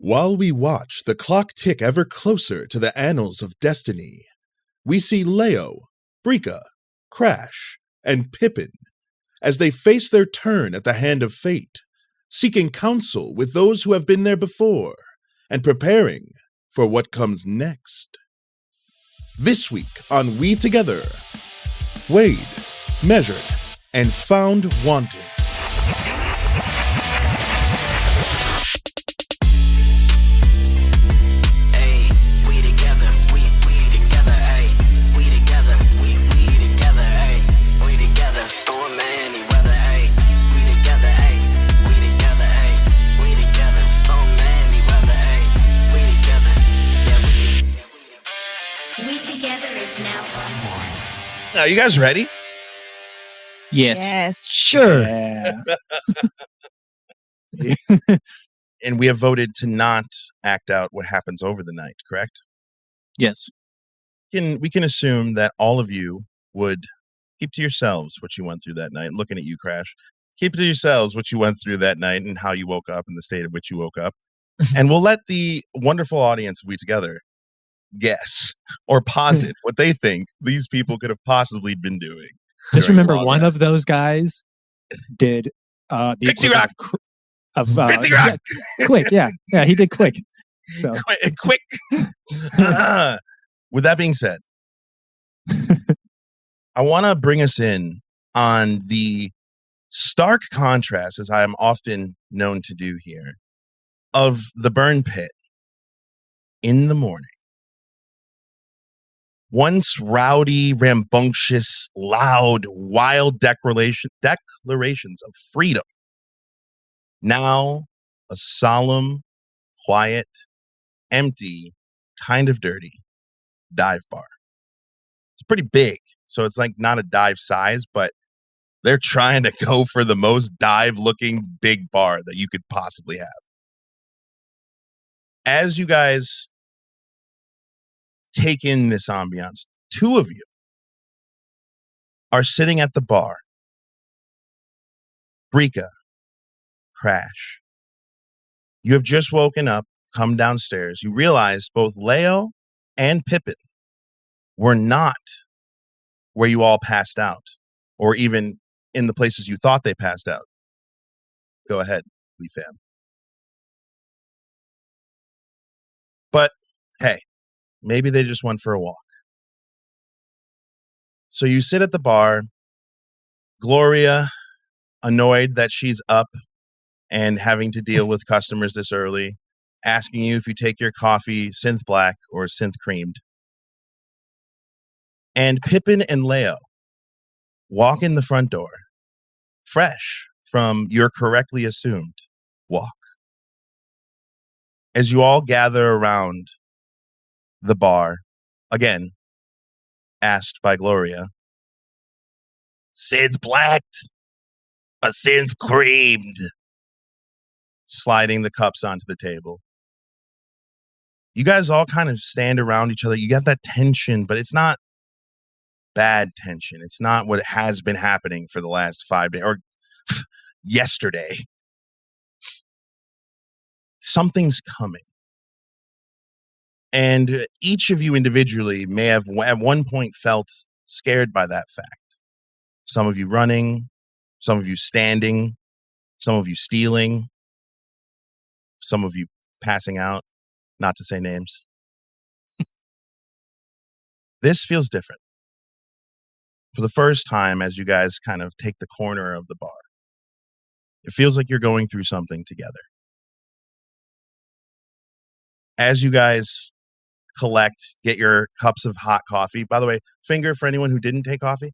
While we watch the clock tick ever closer to the annals of destiny, we see Leo, Brika, Crash, and Pippin as they face their turn at the hand of fate, seeking counsel with those who have been there before and preparing for what comes next. This week on WeTogether, Weighed, Measured, and Found Wanting. Are you guys ready? Yes. Sure. Yeah. And we have voted to not act out what happens over the night, correct? Yes. We can assume that all of you would keep to yourselves what you went through that night. Looking at you, Crash. Keep to yourselves what you went through that night and how you woke up and the state of which you woke up. And we'll let the wonderful audience of WeTogether guess or posit what they think these people could have possibly been doing. Just remember, one of those guys did the Pixie Rock Pixie Rock. Yeah, Quick. Yeah, he did Quick. So quick. With that being said, I want to bring us in on the stark contrast, as I am often known to do here, of the burn pit in the morning. Once rowdy, rambunctious, loud, wild declarations of freedom. Now a solemn, quiet, empty, kind of dirty dive bar. It's pretty big, so it's like not a dive size, but they're trying to go for the most dive-looking big bar that you could possibly have. As you guys take in this ambiance, two of you are sitting at the bar. Brika, Crash. You have just woken up, come downstairs. You realize both Leo and Pippin were not where you all passed out, or even in the places you thought they passed out. Go ahead, fam. But hey, maybe they just went for a walk. So you sit at the bar. Gloria, annoyed that she's up and having to deal with customers this early, asking you if you take your coffee synth black or synth creamed. And Pippin and Leo walk in the front door, fresh from your correctly assumed walk. As you all gather around the bar, again, asked by Gloria, synth blacked, a synth creamed, sliding the cups onto the table. You guys all kind of stand around each other. You have that tension, but it's not bad tension. It's not what has been happening for the last 5 days or yesterday. Something's coming. And each of you individually may have at one point felt scared by that fact. Some of you running, some of you standing, some of you stealing, some of you passing out, not to say names. This feels different. For the first time, as you guys kind of take the corner of the bar, it feels like you're going through something together. As you guys collect, get your cups of hot coffee. By the way, finger for anyone who didn't take coffee.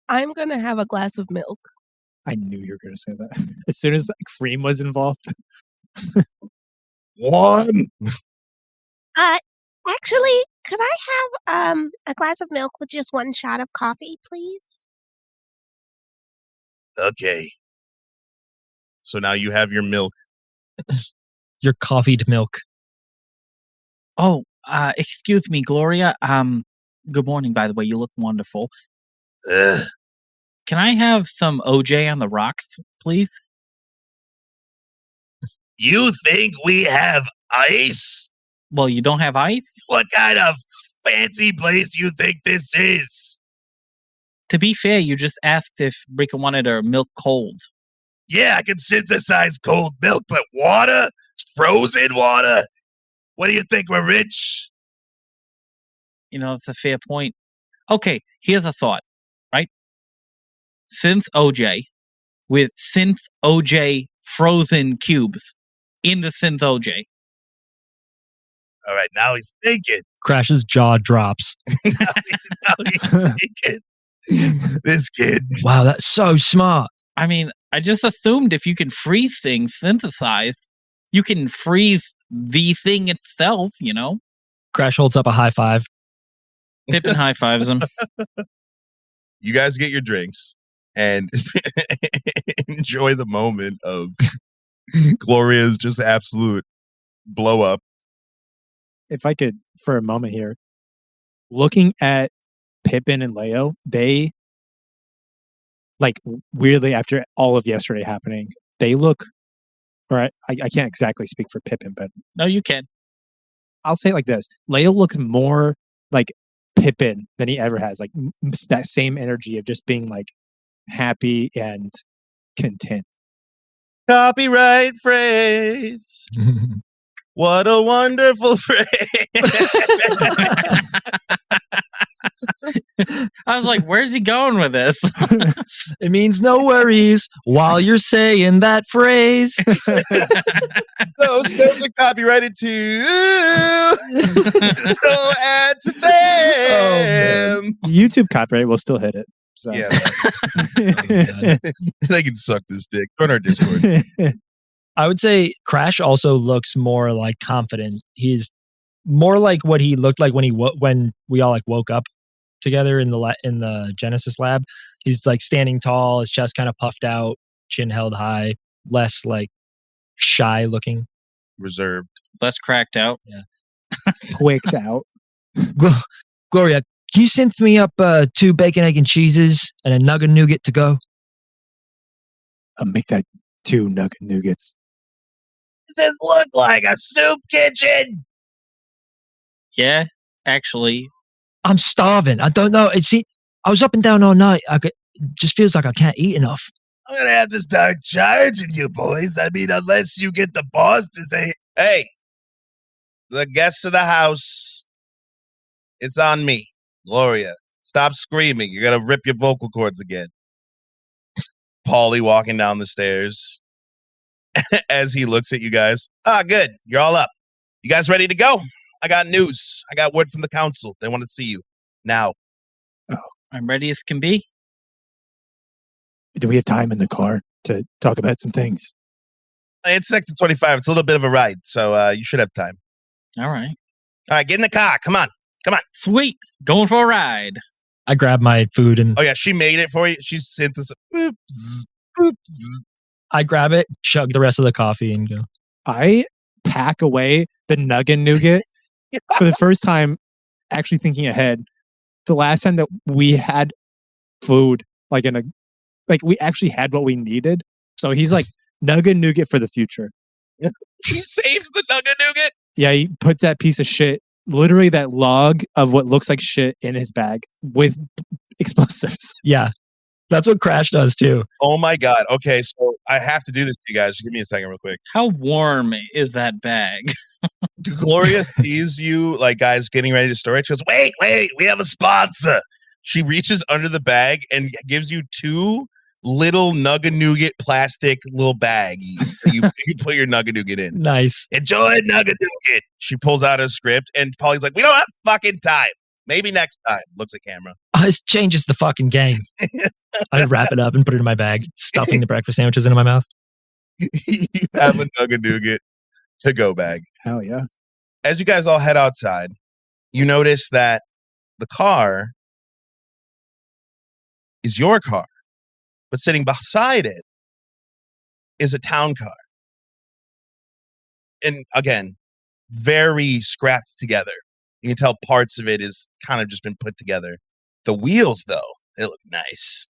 I'm going to have a glass of milk. I knew you were going to say that. As soon as cream was involved. One. Actually, could I have a glass of milk with just one shot of coffee, please? Okay. So now you have your milk. Your coffeed milk. Oh, excuse me, Gloria. Good morning, by the way. You look wonderful. Can I have some OJ on the rocks, please? You think we have ice? Well, you don't have ice? What kind of fancy place do you think this is? To be fair, you just asked if Rika wanted her milk cold. Yeah, I can synthesize cold milk, but water? Frozen water? What do you think, we're rich? It's a fair point. Okay, here's a thought, right? Synth OJ with Synth OJ frozen cubes in the Synth OJ. All right, now he's thinking. Crash's jaw drops. Now he's thinking. This kid. Wow, that's so smart. I mean, I just assumed if you can freeze things synthesized, you can freeze the thing itself, Crash holds up a high five. Pippin high fives him. You guys get your drinks and enjoy the moment of Gloria's just absolute blow up. If I could, for a moment here, looking at Pippin and Leo, they, weirdly, after all of yesterday happening, they look, or I can't exactly speak for Pippin, but... No, you can. I'll say it like this. Leo looks more like Pippin than he ever has. That same energy of just being, happy and content. Copyright phrase. What a wonderful phrase. I was like, where's he going with this? It means no worries while you're saying that phrase. Those notes are copyrighted too. So add to them. YouTube copyright will still hit it. So. Yeah. They can suck this dick. Join our Discord. I would say Crash also looks more confident. He's more like what he looked like when we all woke up together in the Genesis lab. He's standing tall, his chest kind of puffed out, chin held high, less shy looking, reserved, less cracked out. Yeah, quicked out. Gloria, can you synth me up 2 bacon, egg, and cheeses and a nugget nougat to go? I'll make that 2 nugget nougats. Does it look like a soup kitchen? Yeah, actually. I'm starving. I don't know. I was up and down all night. Just feels like I can't eat enough. I'm going to have to start charging you, boys. I mean, unless you get the boss to say, hey, the guests of the house, it's on me. Gloria, stop screaming. You're going to rip your vocal cords again. Paulie walking down the stairs as he looks at you guys. Good. You're all up. You guys ready to go? I got news. I got word from the council. They want to see you now. Oh, I'm ready as can be. Do we have time in the car to talk about some things? It's Sector 25. It's a little bit of a ride, so you should have time. All right. All right, get in the car. Come on. Come on. Sweet. Going for a ride. I grab my food and... Oh, yeah, she made it for you. She's synthesized. Boop, zzz, boop, zzz. I grab it, chug the rest of the coffee, and go. I pack away the nugget nougat for the first time, actually thinking ahead. The last time that we had food, we actually had what we needed. So he's like, nugget nougat for the future. He saves the nugget nougat? Yeah, he puts that piece of shit, literally that log of what looks like shit in his bag with explosives. Yeah, that's what Crash does too. Oh my God. Okay, so I have to do this to you guys. Just give me a second real quick. How warm is that bag? Gloria sees you, guys getting ready to store it. She goes, wait, we have a sponsor. She reaches under the bag and gives you 2 little nugget nougat plastic little baggies that you put your nugget nougat in. Nice. Enjoy nugget nougat. She pulls out a script and Polly's like, we don't have fucking time. Maybe next time. Looks at camera. This changes the fucking game. I wrap it up and put it in my bag, stuffing the breakfast sandwiches into my mouth. You have a nugget nougat to go bag. Hell yeah. As you guys all head outside, you notice that the car is your car, but sitting beside it is a town car. And again, very scrapped together. You can tell parts of it is kind of just been put together. The wheels, though, they look nice.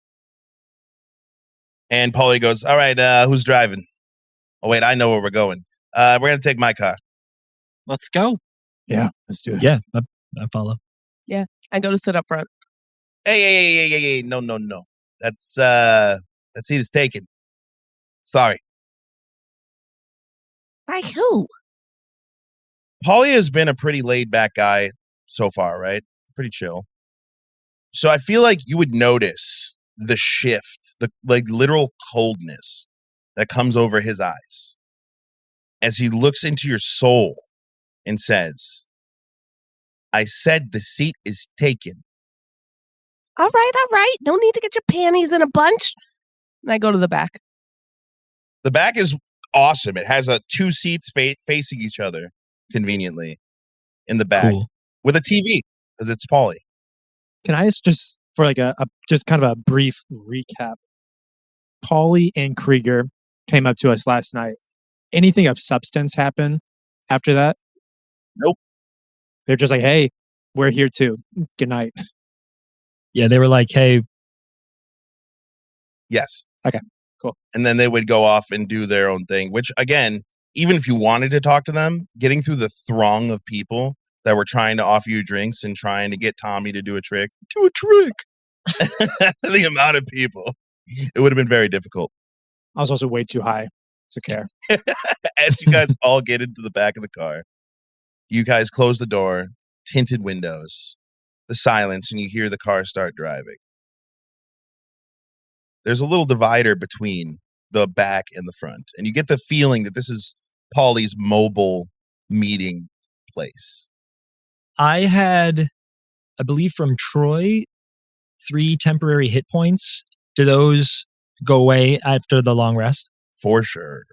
And Paulie goes, all right, who's driving? Oh, wait, I know where we're going. We're gonna take my car. Let's go. Yeah, let's do it. Yeah, I follow. I go to sit up front. Hey, no. That seat is taken. Sorry. By who? Paulie has been a pretty laid back guy so far, right? Pretty chill. So I feel like you would notice the shift, the like literal coldness that comes over his eyes as he looks into your soul and says, I said the seat is taken. All right. No need to get your panties in a bunch. And I go to the back. The back is awesome. It has two seats facing each other conveniently in the back Cool. with a TV because it's Paulie. Can I just for like a just kind of a brief recap? Paulie and Krieger came up to us last night. Anything of substance happen after that? Nope. They're just like, hey, we're here too. Good night. Yeah, they were like, hey, Yes. Okay, cool. And then they would go off and do their own thing, which again, even if you wanted to talk to them, getting through the throng of people that were trying to offer you drinks and trying to get Tommy to do a trick, the amount of people, it would have been very difficult. I was also way too high to care. As you guys all get into the back of the car, you guys close the door, tinted windows, the silence, and you hear the car start driving. There's a little divider between the back and the front, and you get the feeling that this is Paulie's mobile meeting place. I had, I believe from Troy, 3 temporary hit points. Do those go away after the long rest? For sure.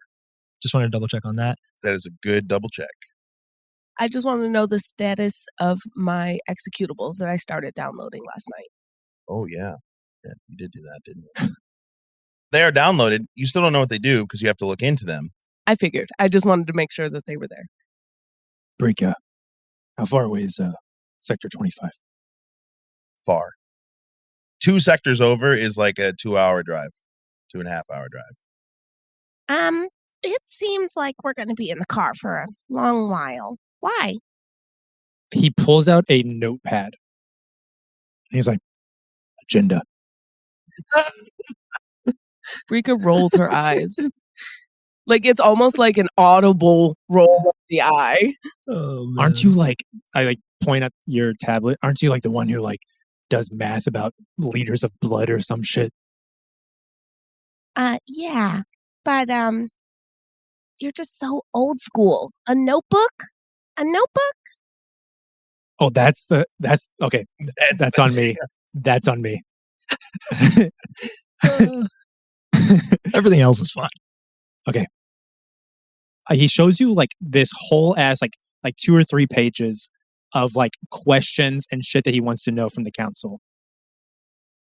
Just wanted to double check on that. That is a good double check. I just want to know the status of my executables that I started downloading last night. Oh, yeah. Yeah, you did do that, didn't you? They are downloaded. You still don't know what they do because you have to look into them. I figured. I just wanted to make sure that they were there. Brika, how far away is Sector 25? Far. 2 sectors over is like a 2-hour drive, 2.5-hour drive. It seems like we're going to be in the car for a long while. Why? He pulls out a notepad. He's like, agenda. Brika rolls her eyes. Like it's almost like an audible roll of the eye. Oh, Aren't you like, I like point at your tablet. Aren't you like the one who like does math about liters of blood or some shit? Yeah. But, you're just so old school. A notebook? A notebook? Oh, that's okay. That's on me. That's on me. Everything else is fine. He shows you like this whole ass like 2 or 3 pages of like questions and shit that he wants to know from the council.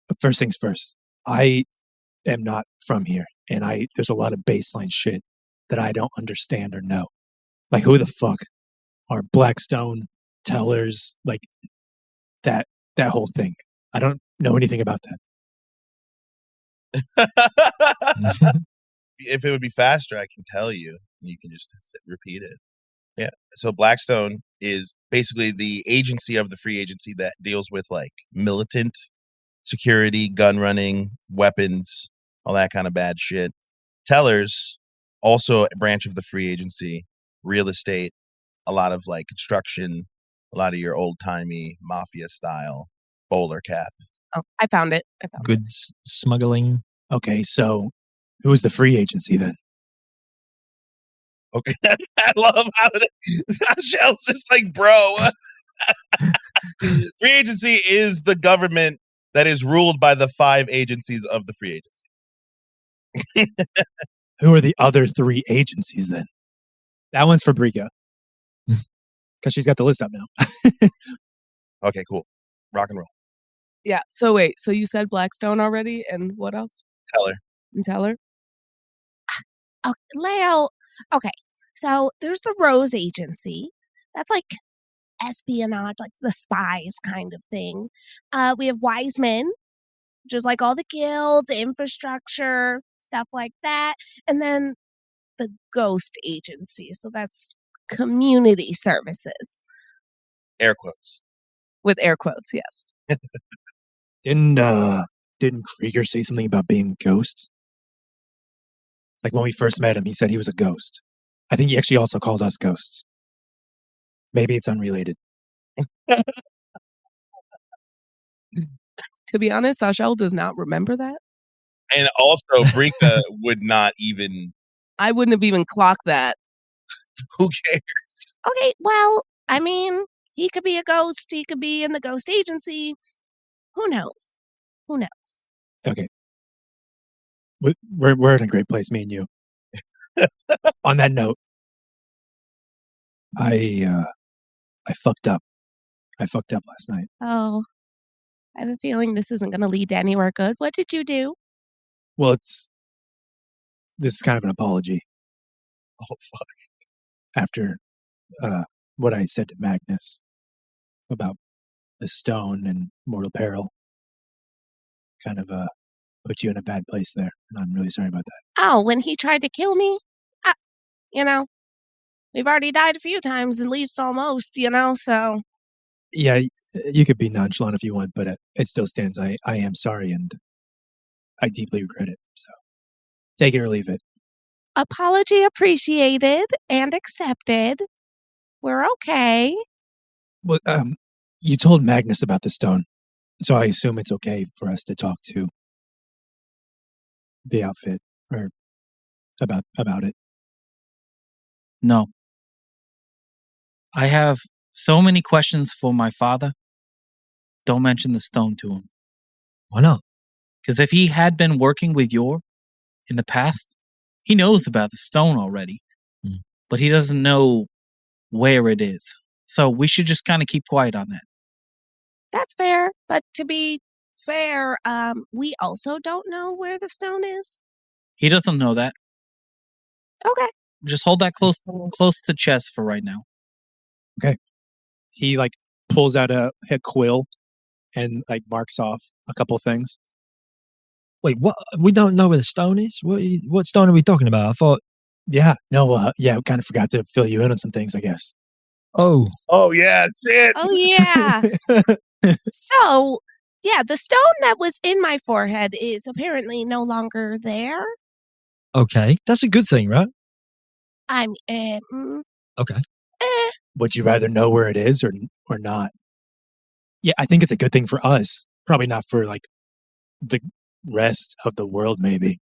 But first things first, I am not from here, and there's a lot of baseline shit that I don't understand or know. Like who the fuck are Blackstone tellers? Like that whole thing. I don't know anything about that. If it would be faster, I can tell you. You can just repeat it. Yeah. So Blackstone is basically the agency of the free agency that deals with like militant security, gun running, weapons, all that kind of bad shit. Tellers, also a branch of the free agency, real estate, a lot of like construction, a lot of your old timey mafia style bowler cap. Oh, I found it. Goods smuggling. Okay, so who is the free agency then? Okay, I love how Shell's just like, bro. Free agency is the government that is ruled by the 5 agencies of the free agency. Who are the other 3 agencies then? That one's for Brika. Because she's got the list up now. Okay, cool. Rock and roll. Yeah. So wait. So you said Blackstone already, and what else? Teller. And Teller. Oh, Leo. Okay. So there's the Rose Agency. That's like espionage, like the spies kind of thing. We have Wiseman, which is like all the guilds, infrastructure, stuff like that. And then the ghost agency. So that's community services. Air quotes. With air quotes, yes. Didn't Krieger say something about being ghosts? Like when we first met him, he said he was a ghost. I think he actually also called us ghosts. Maybe it's unrelated. To be honest, Sashel does not remember that. And also, Brika would not even. I wouldn't have even clocked that. Who cares? Okay, well, I mean, he could be a ghost. He could be in the ghost agency. Who knows? Who knows? Okay. We're in a great place, me and you. On that note, I fucked up. I fucked up last night. Oh, I have a feeling this isn't going to lead to anywhere good. What did you do? Well, this is kind of an apology. Oh, fuck. After what I said to Magnus about the stone and mortal peril, kind of put you in a bad place there, and I'm really sorry about that. Oh, when he tried to kill me? You know, we've already died a few times, at least almost, so. Yeah, you could be nonchalant if you want, but it still stands. I am sorry, and I deeply regret it. So take it or leave it. Apology appreciated and accepted. We're okay. Well, you told Magnus about the stone, so I assume it's okay for us to talk to the outfit or about it. No. I have so many questions for my father. Don't mention the stone to him. Why not? Because if he had been working with Yor in the past, he knows about the stone already. But he doesn't know where it is. So we should just kind of keep quiet on that. That's fair. But to be fair, we also don't know where the stone is. He doesn't know that. Okay. Just hold that close to chest for right now. Okay. He pulls out a quill and marks off a couple things. Wait, what? We don't know where the stone is? What stone are we talking about? I thought... Yeah. No, I kind of forgot to fill you in on some things, I guess. Oh. Oh, yeah, shit. Oh, yeah. So, yeah, the stone that was in my forehead is apparently no longer there. Okay. That's a good thing, right? Okay. Would you rather know where it is or not? Yeah, I think it's a good thing for us. Probably not for the rest of the world, maybe.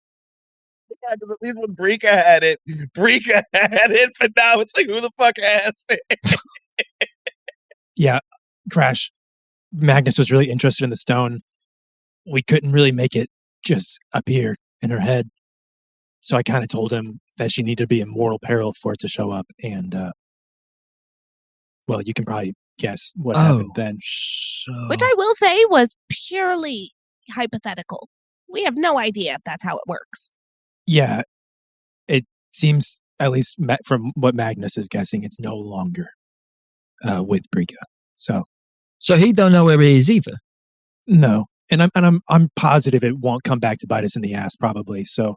Yeah, because at least when Brika had it, but now it's who the fuck has it? Yeah, Crash. Magnus was really interested in the stone. We couldn't really make it just appear in her head. So I kind of told him that she needed to be in mortal peril for it to show up. And, well, you can probably guess what happened then. Which I will say was purely hypothetical. We have no idea if that's how it works. Yeah, it seems, at least from what Magnus is guessing, it's no longer with Brika. So he don't know where he is either. No, and I'm positive it won't come back to bite us in the ass. Probably. So,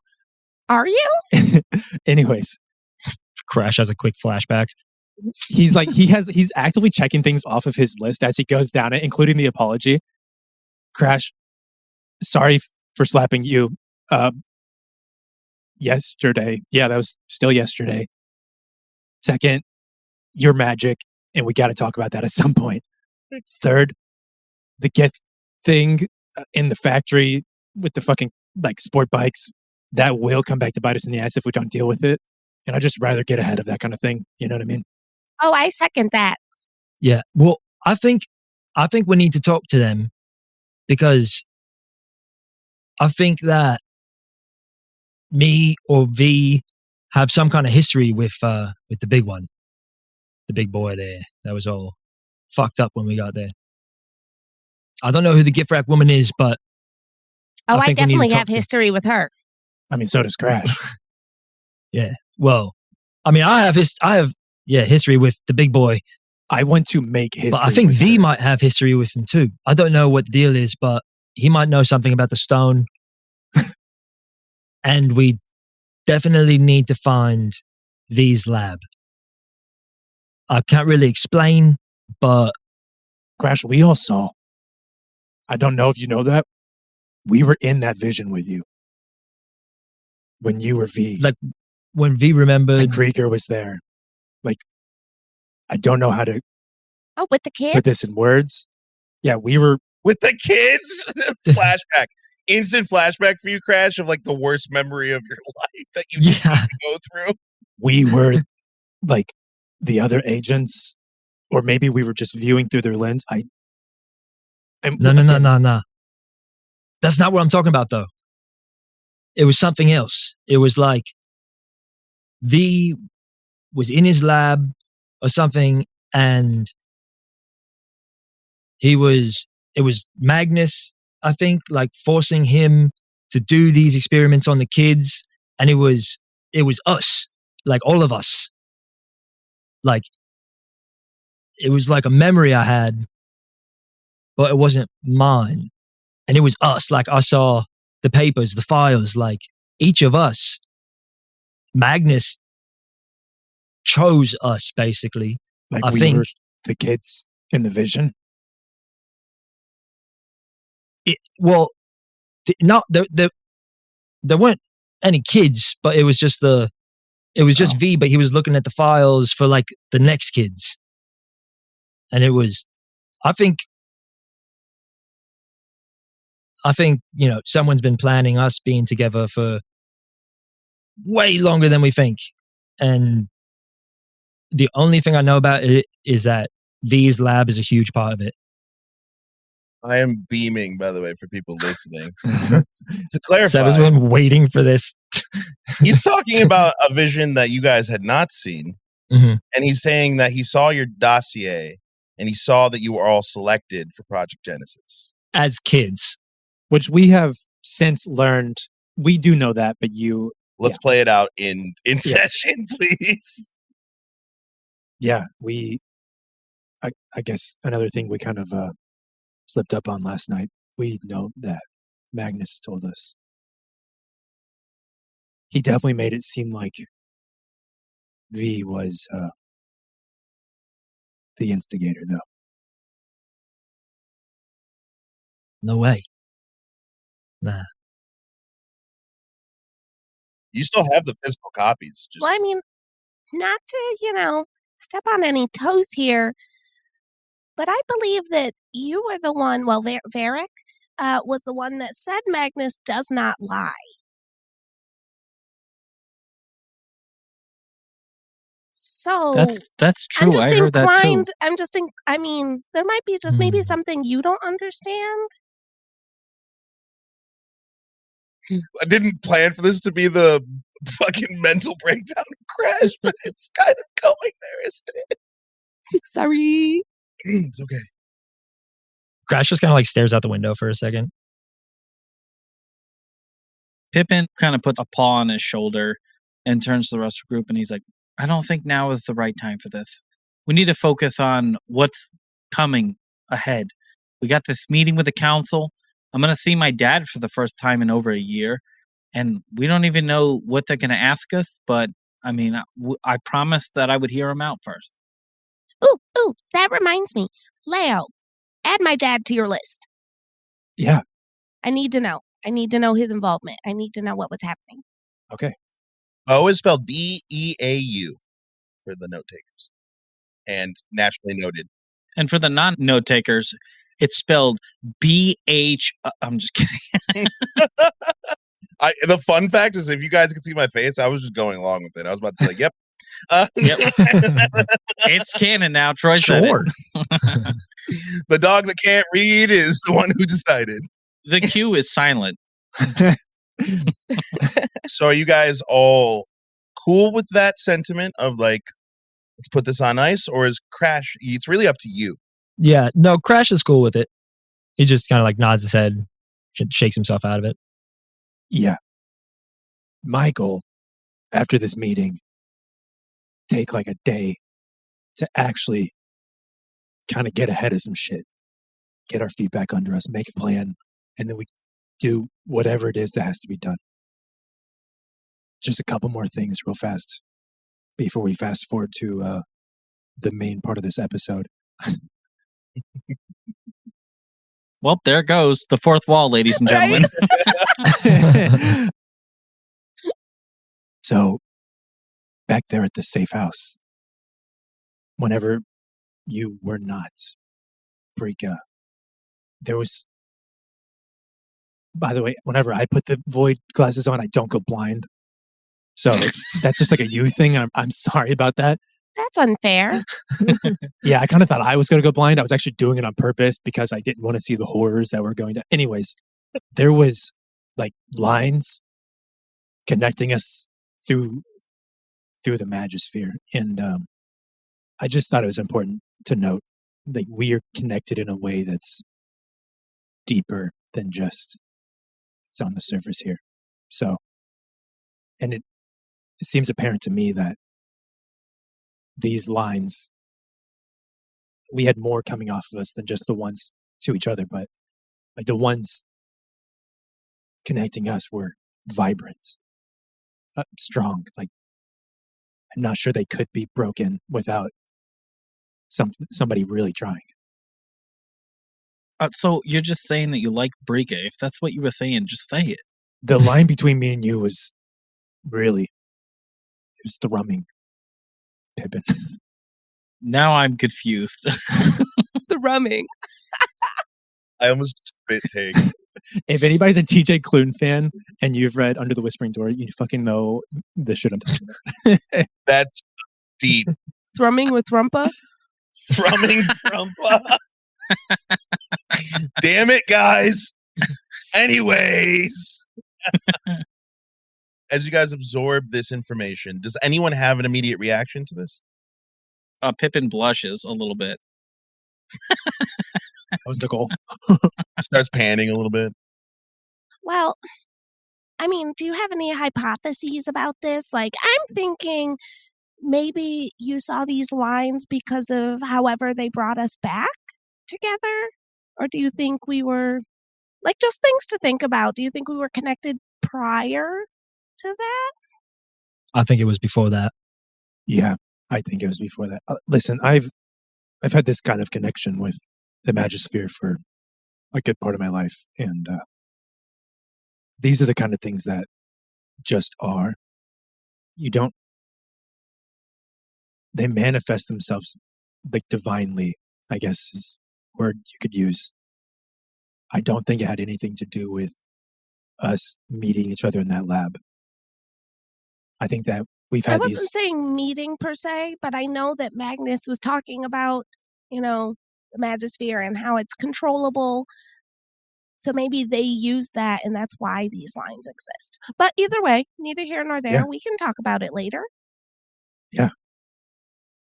are you? Anyways, Crash has a quick flashback. He's he's actively checking things off of his list as he goes down it, including the apology. Crash, sorry for slapping you. Yesterday. Yeah, that was still yesterday. Second, you're magic, and we got to talk about that at some point. Third, the get thing in the factory with the fucking sport bikes, that will come back to bite us in the ass if we don't deal with it. And I'd just rather get ahead of that kind of thing. You know what I mean? Oh, I second that. Yeah. Well, I think we need to talk to them because I think that me or V have some kind of history with the big one, the big boy there. That was all fucked up when we got there. I don't know who the gift wrap woman is, but I definitely have history with her. I mean, so does Crash. Yeah. Well, I mean, I have history with the big boy. I want to make history. But I think V might have history with him too. I don't know what the deal is, but he might know something about the stone. And we definitely need to find V's lab. I can't really explain, but Crash, we all saw. I don't know if you know that. We were in that vision with you. When you were V. like when V remembered, And Krieger was there. Like, I don't know how to Oh, with the kids? put this in words. Yeah, we were. With the kids? Flashback. Instant flashback for you, Crash, of like the worst memory of your life that you need yeah, to go through. We were like the other agents, or maybe we were just viewing through their lens. no. That's not what I'm talking about, though. It was something else. It was like V was in his lab or something, and it was Magnus, I think, like forcing him to do these experiments on the kids, and it was us, like all of us. Like it was like a memory I had, but it wasn't mine. And it was us. Like I saw the papers, the files, like each of us. Magnus chose us, basically. Like I we think were the kids in the vision. There weren't any kids, but it was just V, but he was looking at the files for like the next kids. And it was, I think, someone's been planning us being together for way longer than we think. And the only thing I know about it is that V's lab is a huge part of it. I am beaming, by the way, for people listening. To clarify, Seven's been waiting for this. he's talking about a vision that you guys had not seen. Mhm. And he's saying that he saw your dossier and he saw that you were all selected for Project Genesis. As kids. Which we have since learned. We do know that, but you. Let's play it out in Yes. session, please. Yeah, I guess another thing we kind of slipped up on last night. We know that Magnus told us. He definitely made it seem like V was the instigator, though. No way. Nah. You still have the physical copies. Just... Well, I mean, not to, step on any toes here, but I believe that you were the one, well, Varric was the one that said Magnus does not lie. So That's true. I heard that too. There might be just maybe something you don't understand. I didn't plan for this to be the fucking mental breakdown of Crash, but it's kind of going there, isn't it? Sorry. It's okay. Crash just kind of like stares out the window for a second. Pippin kind of puts a paw on his shoulder and turns to the rest of the group and he's like, I don't think now is the right time for this. We need to focus on what's coming ahead. We got this meeting with the council. I'm going to see my dad for the first time in over a year. And we don't even know what they're going to ask us. But I mean, I promised that I would hear him out first. Ooh, that reminds me. Leo, add my dad to your list. Yeah. I need to know. I need to know his involvement. I need to know what was happening. Okay. O is spelled Beau for the note takers. And naturally noted. And for the non-note takers, it's spelled BH. I'm just kidding. The fun fact is, if you guys could see my face, I was just going along with it. I was about to be like, yep. Yep. It's canon now. Troy said Sure. it. The dog that can't read is the one who decided. The Q is silent. So are you guys all cool with that sentiment of like, let's put this on ice? Or is Crash, it's really up to you. Yeah, no, Crash is cool with it. He just kind of like nods his head, shakes himself out of it. Yeah. My goal after this meeting, take like a day to actually kind of get ahead of some shit, get our feet back under us, make a plan, and then we do whatever it is that has to be done. just a couple more things real fast before we fast forward to the main part of this episode. Well, there goes the fourth wall, ladies and Right? gentlemen. So, back there at the safe house, whenever you were not Brika, there was. By the way, whenever I put the void glasses on, I don't go blind. So that's just like a you thing. I'm sorry about that. That's unfair. Yeah, I kind of thought I was going to go blind. I was actually doing it on purpose because I didn't want to see the horrors that were going to. Anyways, there was like lines connecting us through the Magisphere, and I just thought it was important to note that we are connected in a way that's deeper than just it's on the surface here. So, and it seems apparent to me that these lines, we had more coming off of us than just the ones to each other, but like the ones connecting us were vibrant, strong. Like I'm not sure they could be broken without somebody really trying. So you're just saying that you like Brika. If that's what you were saying, just say it. The line between me and you was really, it was thrumming, Pippin. Now I'm confused. The rumming. I almost spit take. If anybody's a TJ Klune fan and you've read Under the Whispering Door, you fucking know the shit I'm talking about. That's deep. Thrumming with Thrumpa. Thrumming Trumpa. Damn it, guys. Anyways. As you guys absorb this information, does anyone have an immediate reaction to this? Pippin blushes a little bit. That was the goal. Starts panning a little bit. Well, I mean, do you have any hypotheses about this? Like, I'm thinking maybe you saw these lines because of however they brought us back together? Or do you think we were, like, just things to think about? Do you think we were connected prior to that? I think it was before that. Yeah, I think it was before that. Listen, I've had this kind of connection with the Magisphere for a good part of my life, and these are the kind of things that just are. You don't. They manifest themselves like divinely, I guess is a word you could use. I don't think it had anything to do with us meeting each other in that lab. I think that we've I had wasn't these. saying meeting per se, but I know that Magnus was talking about, the Magisphere and how it's controllable. So maybe they use that and that's why these lines exist. But either way, neither here nor there. Yeah. We can talk about it later.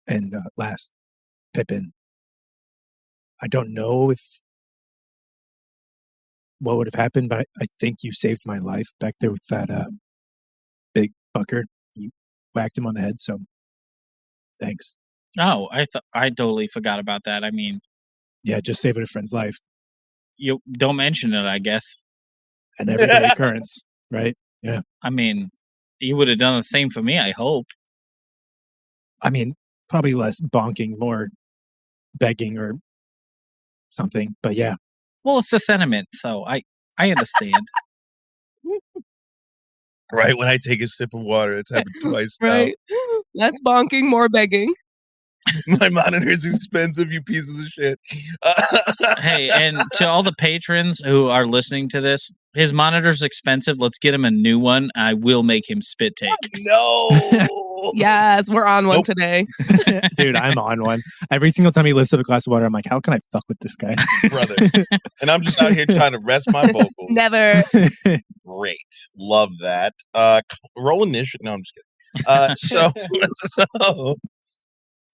And last, Pippin. I don't know if what would have happened, but I think you saved my life back there with that big fucker. You whacked him on the head, so thanks. Oh, I totally forgot about that. I mean, Yeah, just saving a friend's life. you don't mention it, I guess. An everyday occurrence, right? Yeah. I mean, you would have done the same for me, I hope. I mean, probably less bonking, more begging or something, but yeah. Well, it's the sentiment, so I understand. Right when I take a sip of water, it's happened twice now. Right? Less bonking, more begging. My monitor's expensive, you pieces of shit. Hey, and to all the patrons who are listening to this, his monitor's expensive. Let's get him a new one. I will make him spit take. No. Yes, we're on one Nope. today. Dude, I'm on one. Every single time he lifts up a glass of water, I'm like, how can I fuck with this guy? Brother. And I'm just out here trying to rest my vocals. Never. Great. Love that. Roll initiative. No, I'm just kidding. So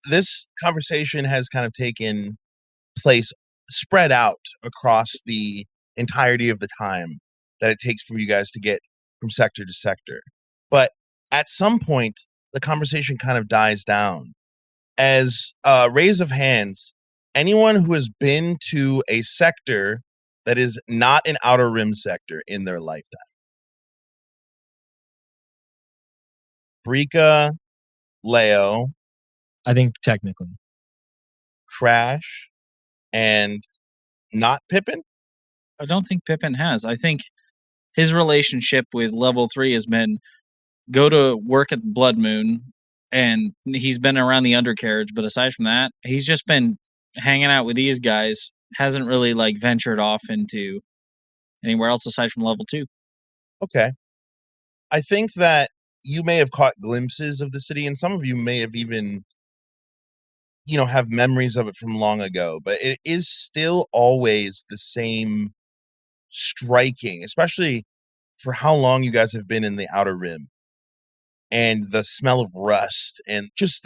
this conversation has kind of taken place spread out across the entirety of the time that it takes for you guys to get from sector to sector. But at some point, the conversation kind of dies down. As raise of hands, anyone who has been to a sector that is not an Outer Rim sector in their lifetime. Brika, Leo, I think technically. Crash, and not Pippin? I don't think Pippin has. I think his relationship with level 3 has been go to work at Blood Moon, and he's been around the undercarriage, but aside from that, he's just been hanging out with these guys, hasn't really like ventured off into anywhere else aside from level 2. Okay. I think that you may have caught glimpses of the city, and some of you may have even, have memories of it from long ago, but it is still always the same striking, especially for how long you guys have been in the Outer Rim. And the smell of rust and just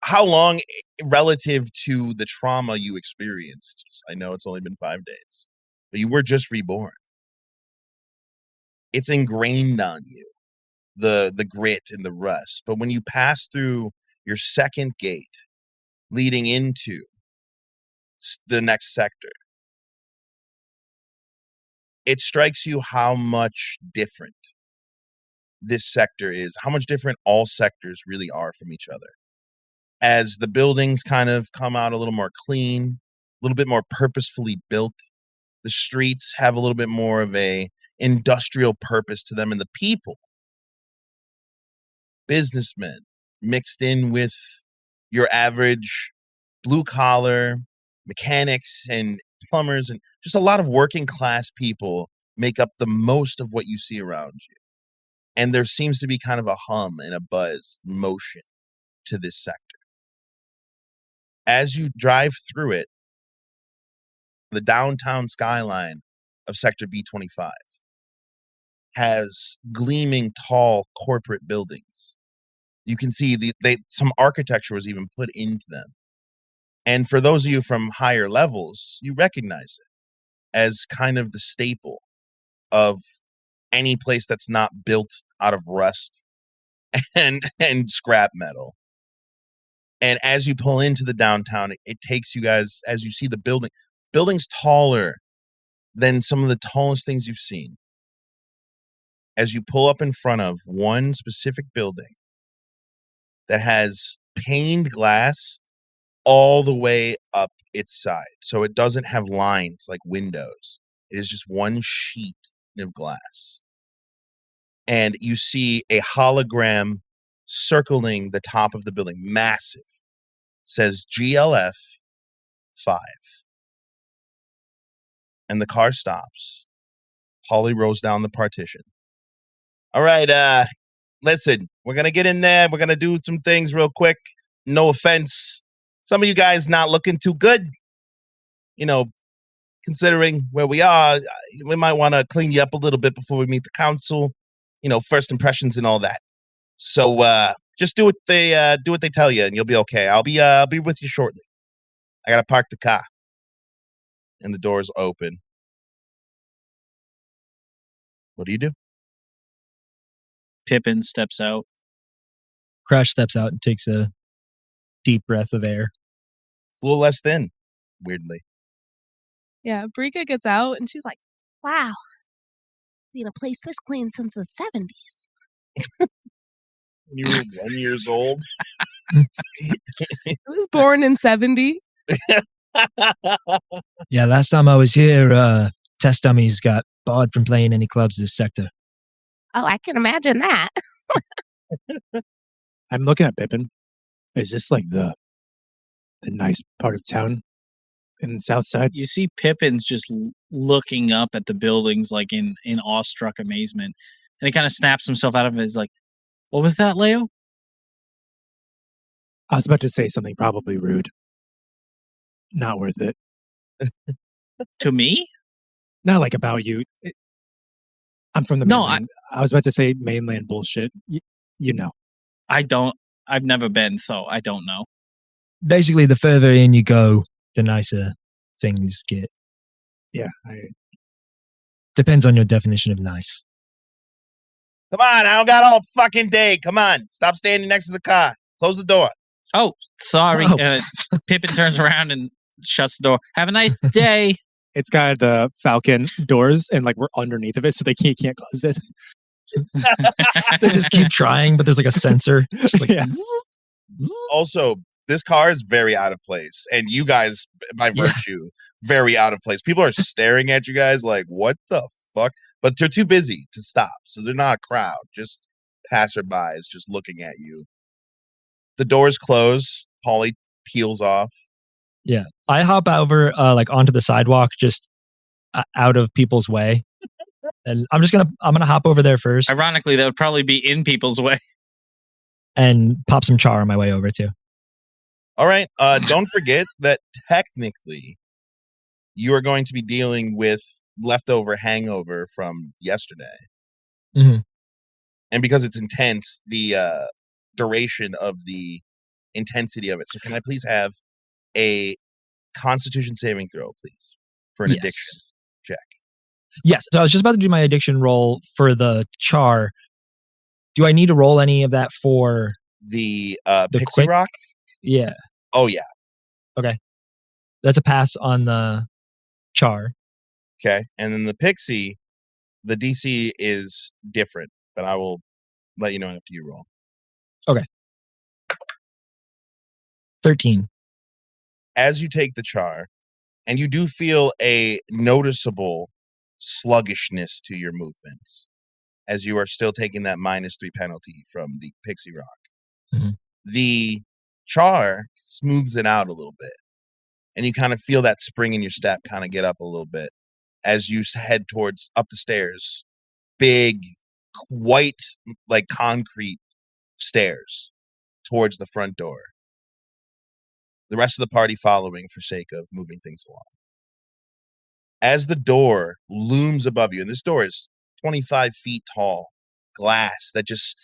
how long relative to the trauma you experienced. I know it's only been 5 days, but you were just reborn. It's ingrained on you, the grit and the rust. But when you pass through your second gate leading into the next sector, it strikes you how much different this sector is, how much different all sectors really are from each other. As the buildings kind of come out a little more clean, a little bit more purposefully built, the streets have a little bit more of a industrial purpose to them, and the people, businessmen, mixed in with your average blue collar mechanics and plumbers, and just a lot of working class people make up the most of what you see around you. And there seems to be kind of a hum and a buzz motion to this sector. As you drive through it, the downtown skyline of Sector B25 has gleaming tall corporate buildings. You can see some architecture was even put into them. And for those of you from higher levels, you recognize it as kind of the staple of any place that's not built out of rust and scrap metal. And as you pull into the downtown, it takes you guys, as you see the building's taller than some of the tallest things you've seen. As you pull up in front of one specific building that has paned glass all the way up its side. So it doesn't have lines like windows. It is just one sheet of glass. And you see a hologram circling the top of the building, massive. It says GLF 5. And the car stops. Holly rolls down the partition. All right, listen, we're going to get in there. We're going to do some things real quick. No offense. Some of you guys not looking too good. Considering where we are, we might want to clean you up a little bit before we meet the council. First impressions and all that. So just do what they tell you, and you'll be okay. I'll be with you shortly. I gotta park the car, and the doors open. What do you do? Pippin steps out. Crash steps out and takes a deep breath of air. It's a little less thin, weirdly. Yeah, Brika gets out and she's like, Wow. Seen a place this clean since the 70s. You were 1 year old. I was born in 70. Yeah, last time I was here, test dummies got barred from playing any clubs this sector. Oh, I can imagine that. I'm looking at Pippin. Is this like the nice part of town in the south side? You see Pippin's just looking up at the buildings like in awestruck amazement. And he kind of snaps himself out of it. He's like, what was that, Leo? I was about to say something probably rude. Not worth it. To me? Not like about you. I'm from the mainland. I was about to say mainland bullshit. You know. I've never been, so I don't know. Basically, the further in you go, the nicer things get. Yeah. Depends on your definition of nice. Come on, I don't got all fucking day. Come on. Stop standing next to the car. Close the door. Oh, sorry. Oh. Pippin turns around and shuts the door. Have a nice day. It's got the Falcon doors, and like we're underneath of it, so they can't close it. They just keep trying, but there's like a sensor. Just like, Yeah. Also, this car is very out of place, and you guys, by Yeah. virtue, very out of place. People are staring at you guys like, "What the fuck?" But they're too busy to stop, so they're not a crowd. Just passerbys just looking at you. The doors close. Polly peels off. yeah. I hop over like onto the sidewalk, just out of people's way, and I'm gonna hop over there first Ironically, that would probably be in people's way. and pop some char on my way over too. All right. Don't forget that technically, you are going to be dealing with leftover hangover from yesterday. Mhm. And because it's intense, the duration of the intensity of it. So can I please have a Constitution saving throw, please, for an Yes. addiction check? Yes. So I was just about to do my addiction roll for the char. Do I need to roll any of that for The the Pixie quick? Rock? Yeah. Oh, yeah. That's a pass on the char. Okay. And then the Pixie, the DC is different, but I will let you know after you roll. 13. As you take the char, and you do feel a noticeable sluggishness to your movements as you are still taking that -3 penalty from the Pixie Rock. Mhm. The char smooths it out a little bit, and you kind of feel that spring in your step kind of get up a little bit as you head towards up the stairs. Big, white, like concrete stairs towards the front door. The rest of the party following for sake of moving things along. As the door looms above you, and this door is 25 feet tall, glass that just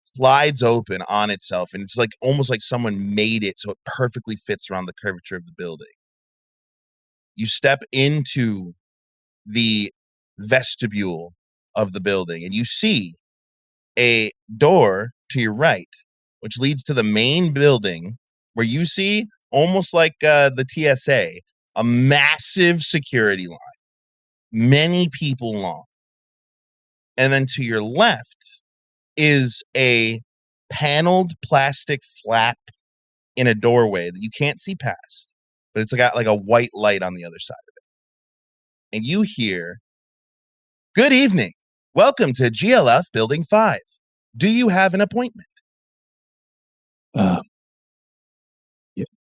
slides open on itself, and it's like almost like someone made it so it perfectly fits around the curvature of the building. You step into the vestibule of the building, and you see a door to your right, which leads to the main building, where you see almost like the TSA, a massive security line, many people long. And then to your left is a paneled plastic flap in a doorway that you can't see past, but it's got like a white light on the other side of it. And you hear, "Good evening. Welcome to GLF Building 5. Do you have an appointment?"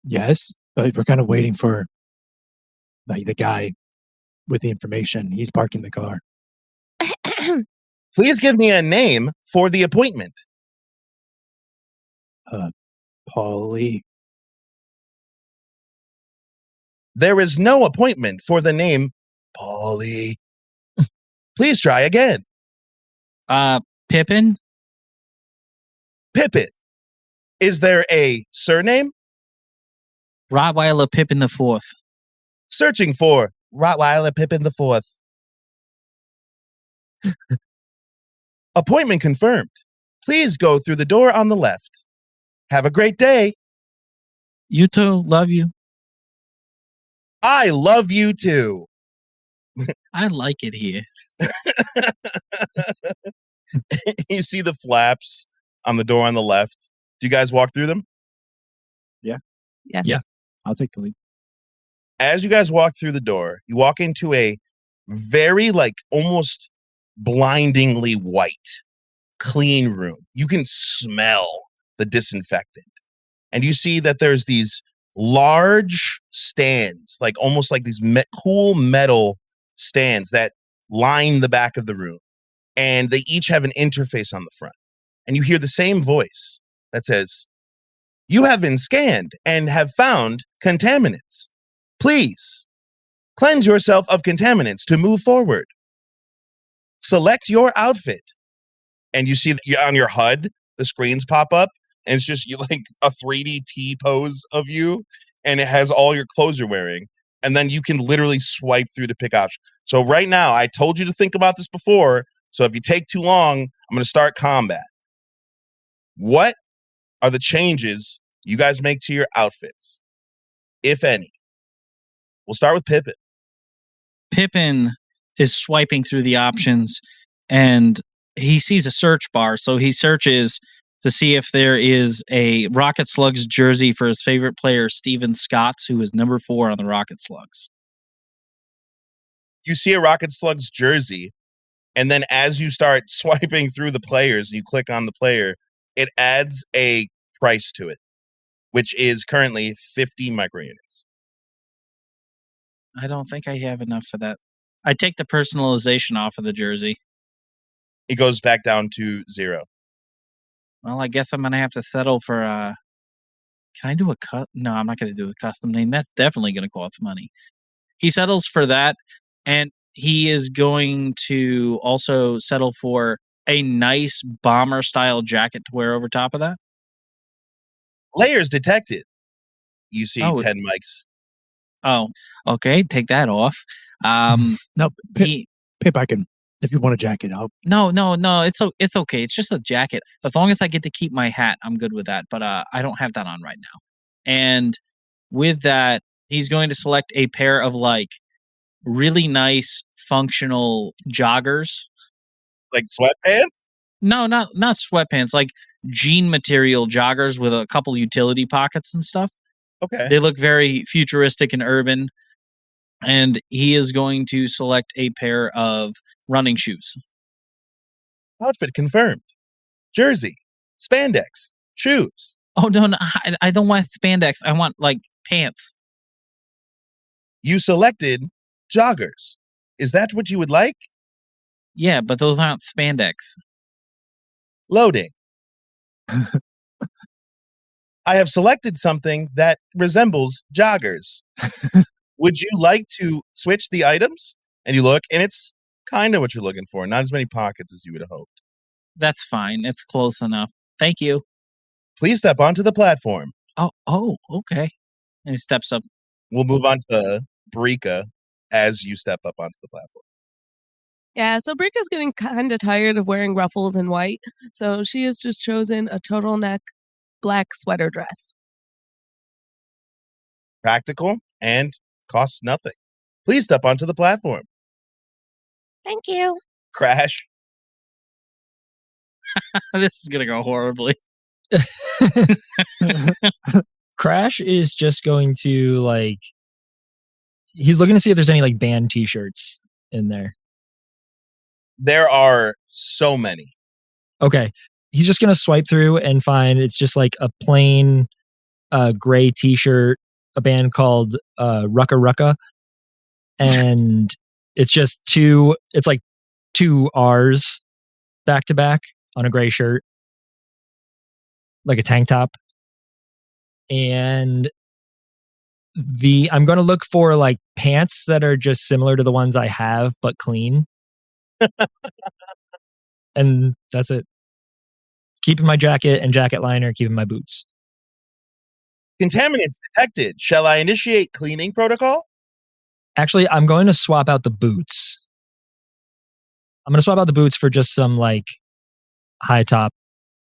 Yes, but we're kind of waiting for like the guy with the information. He's parking the car. Please give me a name for the appointment. Polly. There is no appointment for the name Polly. Please try again. Pippin? Pippin. Is there a surname? Rottweiler Pippin the Fourth. Searching for Rottweiler Pippin the Fourth. Appointment confirmed. Please go through the door on the left. Have a great day. You too. Love you. I love you too. I like it here. You see the flaps on the door on the left. Do you guys walk through them? Yes. Yeah. I'll take the lead. As you guys walk through the door, you walk into a very, like, almost blindingly white, clean room. You can smell the disinfectant. And you see that there's these large stands, like almost like these cool metal stands that line the back of the room. And they each have an interface on the front. And you hear the same voice that says, "You have been scanned and have found contaminants. Please cleanse yourself of contaminants to move forward. Select your outfit." And you see that on your HUD, the screens pop up, and it's just you like a 3D T pose of you, and it has all your clothes you're wearing. And then you can literally swipe through to pick options. So right now, I told you to think about this before. So if you take too long, I'm going to start combat. What are the changes you guys make to your outfits, if any? We'll start with Pippin. Pippin is swiping through the options, and he sees a search bar, so he searches to see if there is a Rocket Slugs jersey for his favorite player, Steven Scotts, who is number 4 on the Rocket Slugs. You see a Rocket Slugs jersey, and then as you start swiping through the players, you click on the player, it adds a price to it, which is currently 50 microunits. I don't think I have enough for that. I take the personalization off of the jersey. It goes back down to 0. Well, I guess I'm going to have to settle for... can I do a cut? No, I'm not going to do a custom name. That's definitely going to cost money. He settles for that, and he is going to also settle for a nice bomber-style jacket to wear over top of that. Layers detected. You see Oh. 10 mics. Oh, okay. Take that off. No, Pip, He, Pip, I can. If you want a jacket, I'll. no. It's okay. It's just a jacket. As long as I get to keep my hat, I'm good with that. But I don't have that on right now. And with that, he's going to select a pair of like really nice functional joggers. Like sweatpants? No, not sweatpants. Like jean material joggers with a couple utility pockets and stuff. Okay. They look very futuristic and urban. And he is going to select a pair of running shoes. Outfit confirmed. Jersey, spandex, shoes. Oh, no, I don't want spandex. I want, like, pants. You selected joggers. Is that what you would like? Yeah, but those aren't spandex. Loading. I have selected something that resembles joggers. Would you like to switch the items? And you look, and it's kind of what you're looking for. Not as many pockets as you would have hoped. That's fine. It's close enough. Thank you. Please step onto the platform. Oh, okay. And he steps up. We'll move on to Brika as you step up onto the platform. Yeah, so Brika's getting kind of tired of wearing ruffles and white, so she has just chosen a turtleneck black sweater dress. Practical and costs nothing. Please step onto the platform. Thank you. Crash. This is going to go horribly. Crash is just going to like he's looking to see if there's any like band t-shirts in there. There are so many. Okay. He's just going to swipe through and find it's just like a plain gray t-shirt, a band called Rucka Rucka. And it's just two R's back to back on a gray shirt. Like a tank top. And I'm going to look for like pants that are just similar to the ones I have, but clean. And that's it. Keeping my jacket and jacket liner, keeping my boots. Contaminants detected. Shall I initiate cleaning protocol? Actually, I'm going to swap out the boots. I'm going to swap out the boots for just some like high top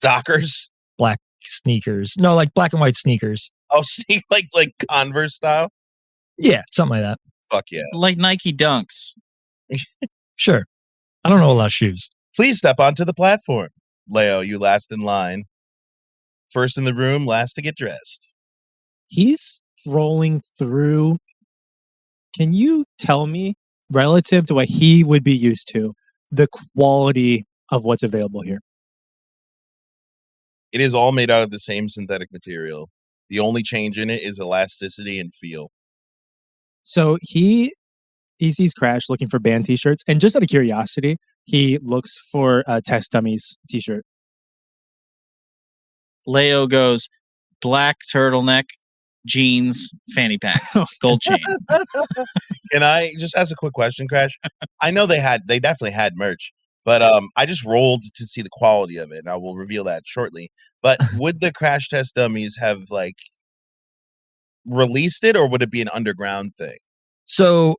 Dockers. black sneakers. No, like black and white sneakers. Oh, see, like Converse style? Yeah, something like that. Fuck yeah. Like Nike Dunks. Sure. I don't know a lot of shoes. Please step onto the platform. Leo, you last in line. First in the room, last to get dressed. He's scrolling through. Can you tell me, relative to what he would be used to, the quality of what's available here? It is all made out of the same synthetic material. The only change in it is elasticity and feel. So he sees Crash looking for band t-shirts, and just out of curiosity, he looks for a Test Dummies t-shirt. Leo goes black turtleneck, jeans, fanny pack, gold chain. Can I just ask a quick question, Crash? I know they definitely had merch, but I just rolled to see the quality of it, and I will reveal that shortly. But would the Crash Test Dummies have like released it, or would it be an underground thing? So,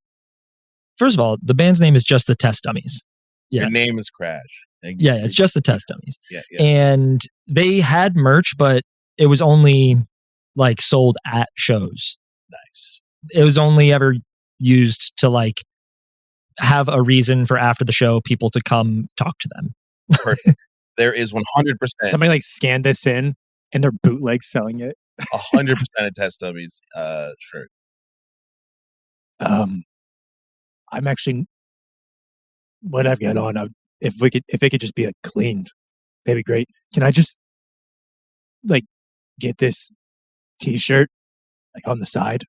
first of all, the band's name is just the Test Dummies. Yeah. Your name is Crash. Yeah, it's just the Test Dummies. Yeah. And they had merch, but it was only like sold at shows. Nice. It was only ever used to like have a reason for after the show people to come talk to them. Perfect. There is 100%, Somebody like scanned this in and they're bootleg selling it. 100% of Test Dummies shirt. I'm actually what I've got on. If it could just be like cleaned, that'd be great. Can I just like get this T-shirt like on the side?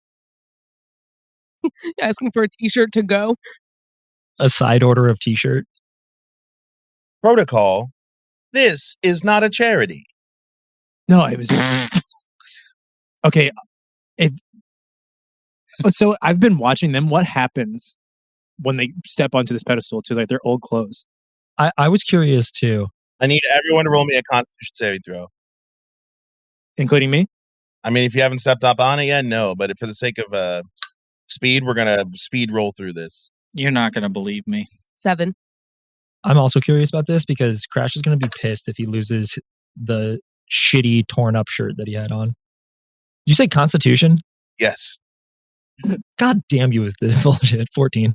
Asking for a T-shirt to go. A side order of T-shirt. Protocol. This is not a charity. No, it was okay. So I've been watching them. What happens when they step onto this pedestal to like their old clothes? I was curious too. I need everyone to roll me a Constitution saving throw. Including me? I mean, if you haven't stepped up on it yet, no. But for the sake of speed, we're gonna speed roll through this. You're not gonna believe me. 7. I'm also curious about this because Crash is going to be pissed if he loses the shitty torn up shirt that he had on. Did you say Constitution? Yes. God damn you with this bullshit. 14.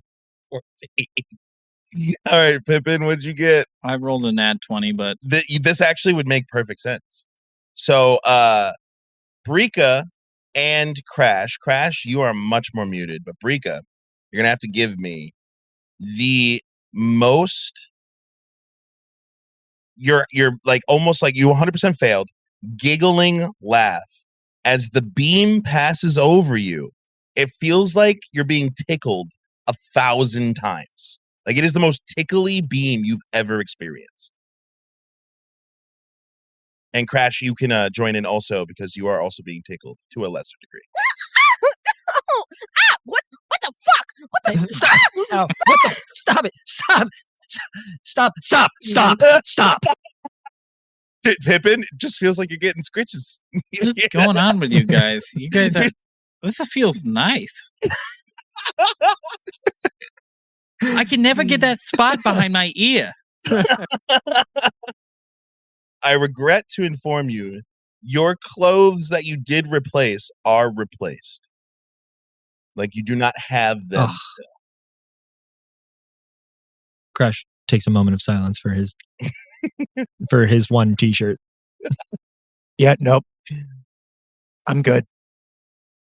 14. All right, Pippin, what'd you get? I rolled a nat 20, but This actually would make perfect sense. So, Brika and Crash, you are much more muted, but Brika, you're gonna have to give me the most. You're like almost like you 100% failed. Giggling laugh as the beam passes over you. It feels like you're being tickled 1,000 times. Like it is the most tickly beam you've ever experienced. And Crash, you can join in also because you are also being tickled to a lesser degree. Oh, what the fuck? What the Stop! Ow. What the? Stop it! Stop! Pippin, it just feels like you're getting scritches. what's going on with you guys? You guys are, this feels nice. I can never get that spot behind my ear. I regret to inform you, your clothes that you did replace are replaced. Like you do not have them still. Crash takes a moment of silence for his one T-shirt. Yeah, nope. I'm good.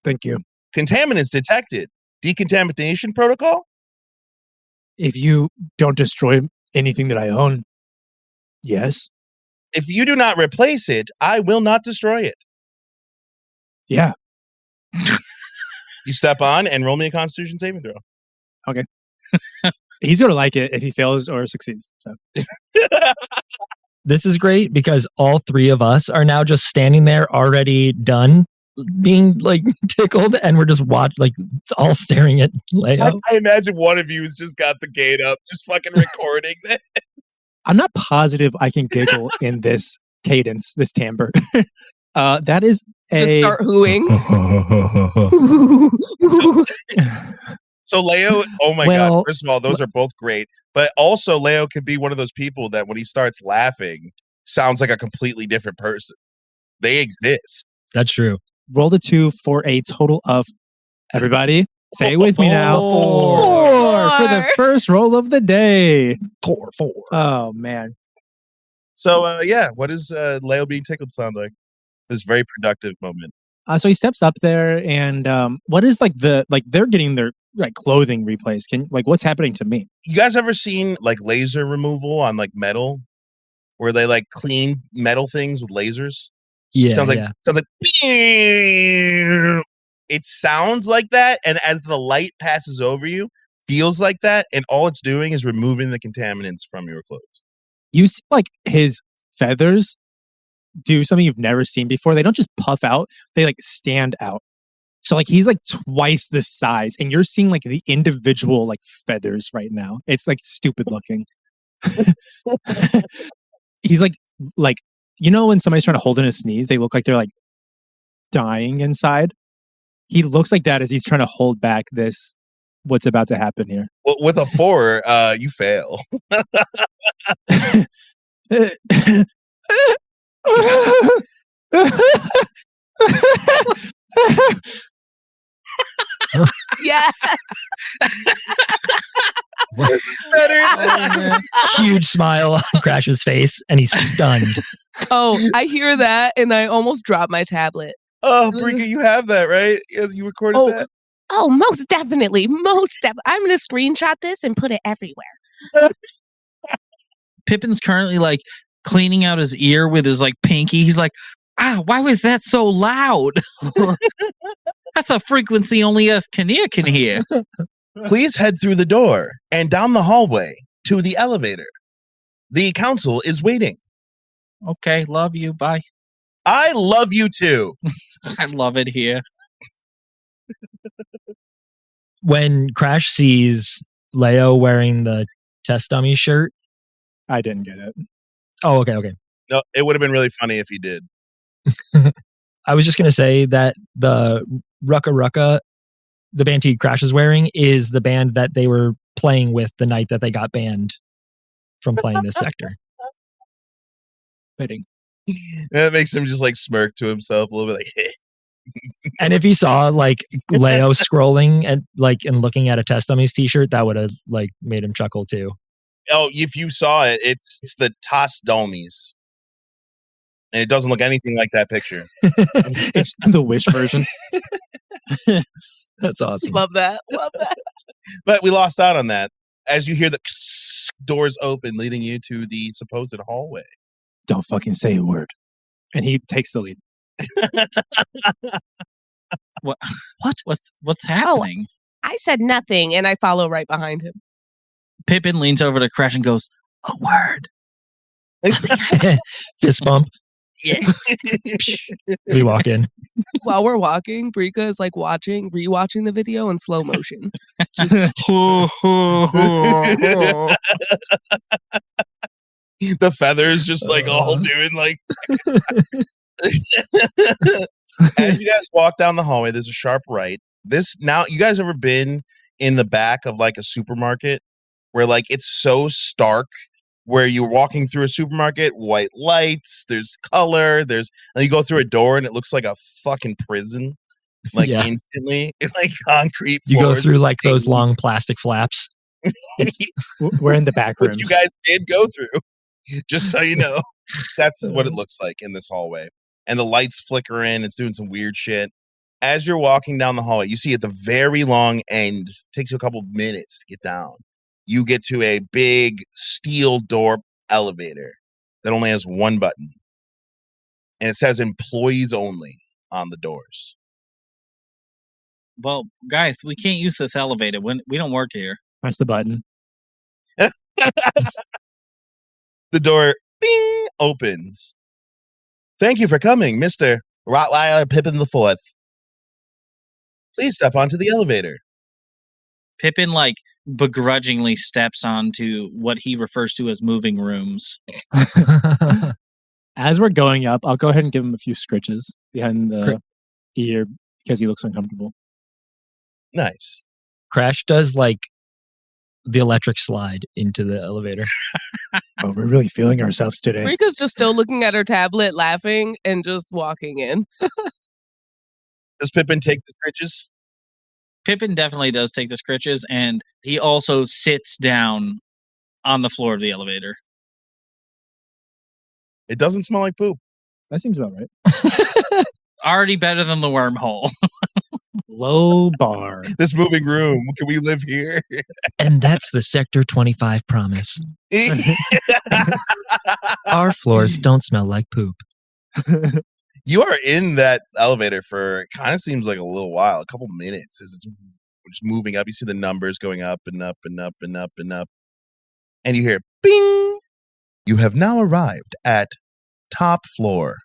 Thank you. Contaminants detected. Decontamination protocol? If you don't destroy anything that I own, yes. If you do not replace it, I will not destroy it. Yeah. You step on and roll me a Constitution saving throw. Okay. He's going to like it if he fails or succeeds. So. This is great because all three of us are now just standing there already done being like tickled and we're just all staring at Leo. I imagine one of you has just got the gate up, just fucking recording that. I'm not positive I can giggle in this cadence, this timbre. That is Just start hooing. So Leo, oh my Well, God. First of all, those are both great. But also Leo could be one of those people that when he starts laughing, sounds like a completely different person. They exist. That's true. roll the 2 for a total of, everybody, say it with me now. 4 for the first roll of the day. 4. Oh, man. So, what does Leo being tickled sound like? This very productive moment. So he steps up there, and what is they're getting their clothing replaced? What's happening to me? You guys ever seen laser removal on metal, where they clean metal things with lasers? Yeah, sounds like it sounds like that, and as the light passes over you, feels like that, and all it's doing is removing the contaminants from your clothes. You see his feathers do something you've never seen before. They don't just puff out, they stand out. So he's twice the size, and you're seeing the individual feathers right now. It's stupid looking. He's when somebody's trying to hold in a sneeze, they look like they're dying inside. He looks like that as he's trying to hold back what's about to happen here. Well, with a 4, you fail. Yes. This is better. Huge smile on Crash's face, and he's stunned. Oh, I hear that, and I almost dropped my tablet. Oh, Brika, you have that, right? You recorded that? Oh, most definitely. I'm going to screenshot this and put it everywhere. Pippin's currently like cleaning out his ear with his like pinky. He's like, why was that so loud? That's a frequency only us Kinnear can hear. Please head through the door and down the hallway to the elevator. The council is waiting. Okay, love you. Bye. I love you too. I love it here. When Crash sees Leo wearing the test dummy shirt, I didn't get it. oh, okay. No, it would have been really funny if he did. I was just going to say that the Rucka Rucka, the band Crash is wearing, is the band that they were playing with the night that they got banned from playing this sector. Fitting. That makes him just like smirk to himself a little bit like, And if he saw like Leo scrolling and looking at a test dummies t-shirt, that would have like made him chuckle too. oh, if you saw it, it's the Toss Domies. And it doesn't look anything like that picture. It's the Wish version. That's awesome. Love that. Love that. But we lost out on that. As you hear the doors open, leading you to the supposed hallway. Don't fucking say a word. And he takes the lead. What's happening? I said nothing. And I follow right behind him. Pippin leans over to Crash and goes, "A word." Fist bump. Yeah. We walk in. While we're walking, Brika is like rewatching the video in slow motion. The feathers just like all doing like. As you guys walk down the hallway, there's a sharp right. Now, you guys ever been in the back of like a supermarket where like it's so stark? Where you're walking through a supermarket, white lights, there's color, and you go through a door and it looks like a fucking prison, like instantly, like concrete floors. You go through like those long plastic flaps. We're in the back rooms. Which you guys did go through, just so you know. That's what it looks like in this hallway. And the lights flicker in, it's doing some weird shit. As you're walking down the hallway, you see at the very long end, takes you a couple minutes to get down. You get to a big steel door elevator that only has one button. And it says employees only on the doors. Well, guys, we can't use this elevator when we don't work here. Press the button. The door, bing, opens. Thank you for coming, Mr. Rottweiler Pippin IV. Please step onto the elevator. Pippin, like, begrudgingly steps onto what he refers to as moving rooms. As we're going up, I'll go ahead and give him a few scritches behind the ear because he looks uncomfortable. Nice. Crash does like the electric slide into the elevator. Oh, we're really feeling ourselves today. Rika's just still looking at her tablet, laughing, and just walking in. Does Pippin take the scritches? Pippin definitely does take the scritches, and he also sits down on the floor of the elevator. It doesn't smell like poop. That seems about right. Already better than the wormhole. Low bar. This moving room, can we live here? And that's the Sector 25 promise. Our floors don't smell like poop. You are in that elevator for, kind of seems like a little while, a couple minutes as it's just moving up. You see the numbers going up and up and up and up and up. And you hear, bing! You have now arrived at top floor.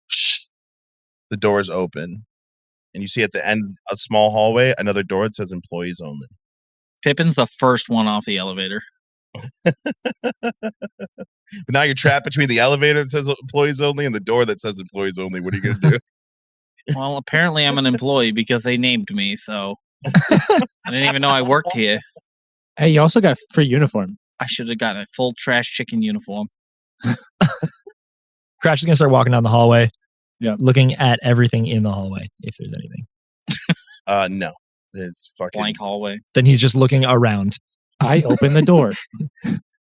Shh. The doors open. And you see at the end, a small hallway, another door that says employees only. Pippin's the first one off the elevator. But now you're trapped between the elevator that says employees only and the door that says employees only. What are you going to do? Well, apparently I'm an employee because they named me, so I didn't even know I worked here. Hey, you also got a free uniform. I should have gotten a full trash chicken uniform. Crash is going to start walking down the hallway. Yeah. Looking at everything in the hallway, if there's anything. No. It's fucking Blank hallway. Then he's just looking around. I open the door.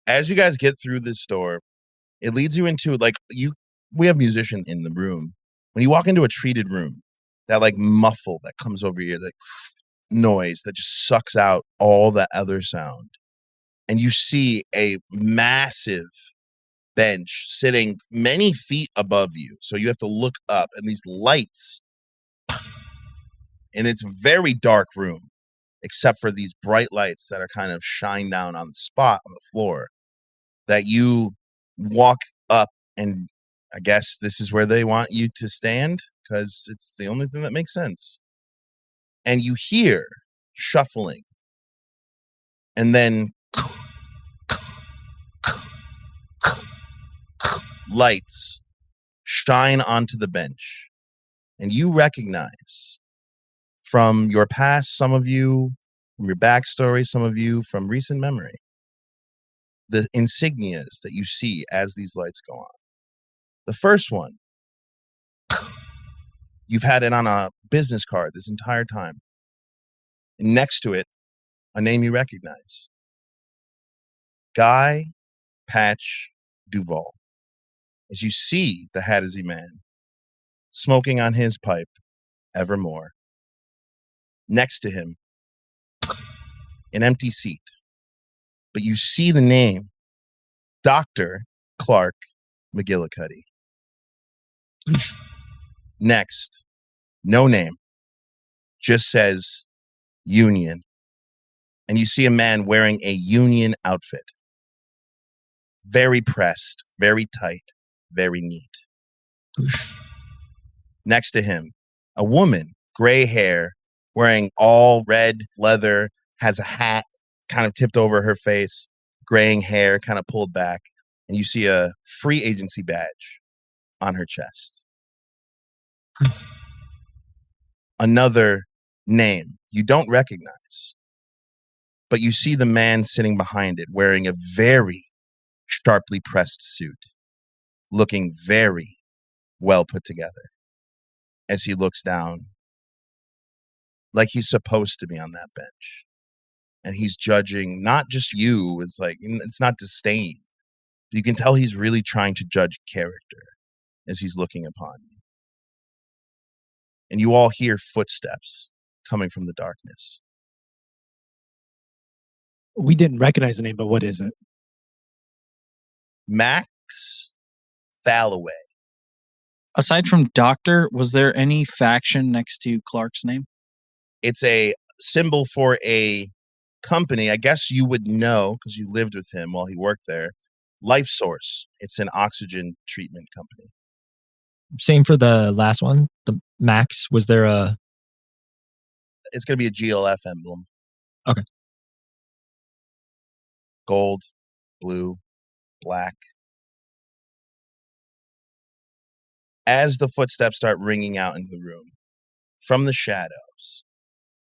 As you guys get through this door, it leads you into like we have musicians in the room. When you walk into a treated room, that like muffle that comes over your like noise that just sucks out all that other sound. And you see a massive bench sitting many feet above you. So you have to look up, and these lights, and it's a very dark room, except for these bright lights that are kind of shine down on the spot on the floor that you walk up, and I guess this is where they want you to stand because it's the only thing that makes sense. And you hear shuffling, and then lights shine onto the bench, and you recognize from your past, some of you from your backstory, some of you from recent memory, the insignias that you see as these lights go on. The first one, you've had it on a business card this entire time. And next to it, a name you recognize. Guy Patch Duval. As you see the Hattesy man smoking on his pipe evermore. Next to him, an empty seat. But you see the name, Dr. Clark McGillicuddy. Next, no name, just says Union. And you see a man wearing a Union outfit. Very pressed, very tight, very neat. Next to him, a woman, gray hair, wearing all red leather, has a hat kind of tipped over her face, graying hair kind of pulled back, and you see a free agency badge on her chest. Another name you don't recognize, but you see the man sitting behind it wearing a very sharply pressed suit, looking very well put together as he looks down like he's supposed to be on that bench. And he's judging not just you, it's not disdain. You can tell he's really trying to judge character as he's looking upon you. And you all hear footsteps coming from the darkness. We didn't recognize the name, but what is it? Max Falloway. Aside from Doctor, was there any faction next to Clark's name? It's a symbol for a company. I guess you would know because you lived with him while he worked there. Life Source. It's an oxygen treatment company. Same for the last one, the Max. Was there a... It's going to be a GLF emblem. Okay. Gold, blue, black. As the footsteps start ringing out into the room, from the shadows,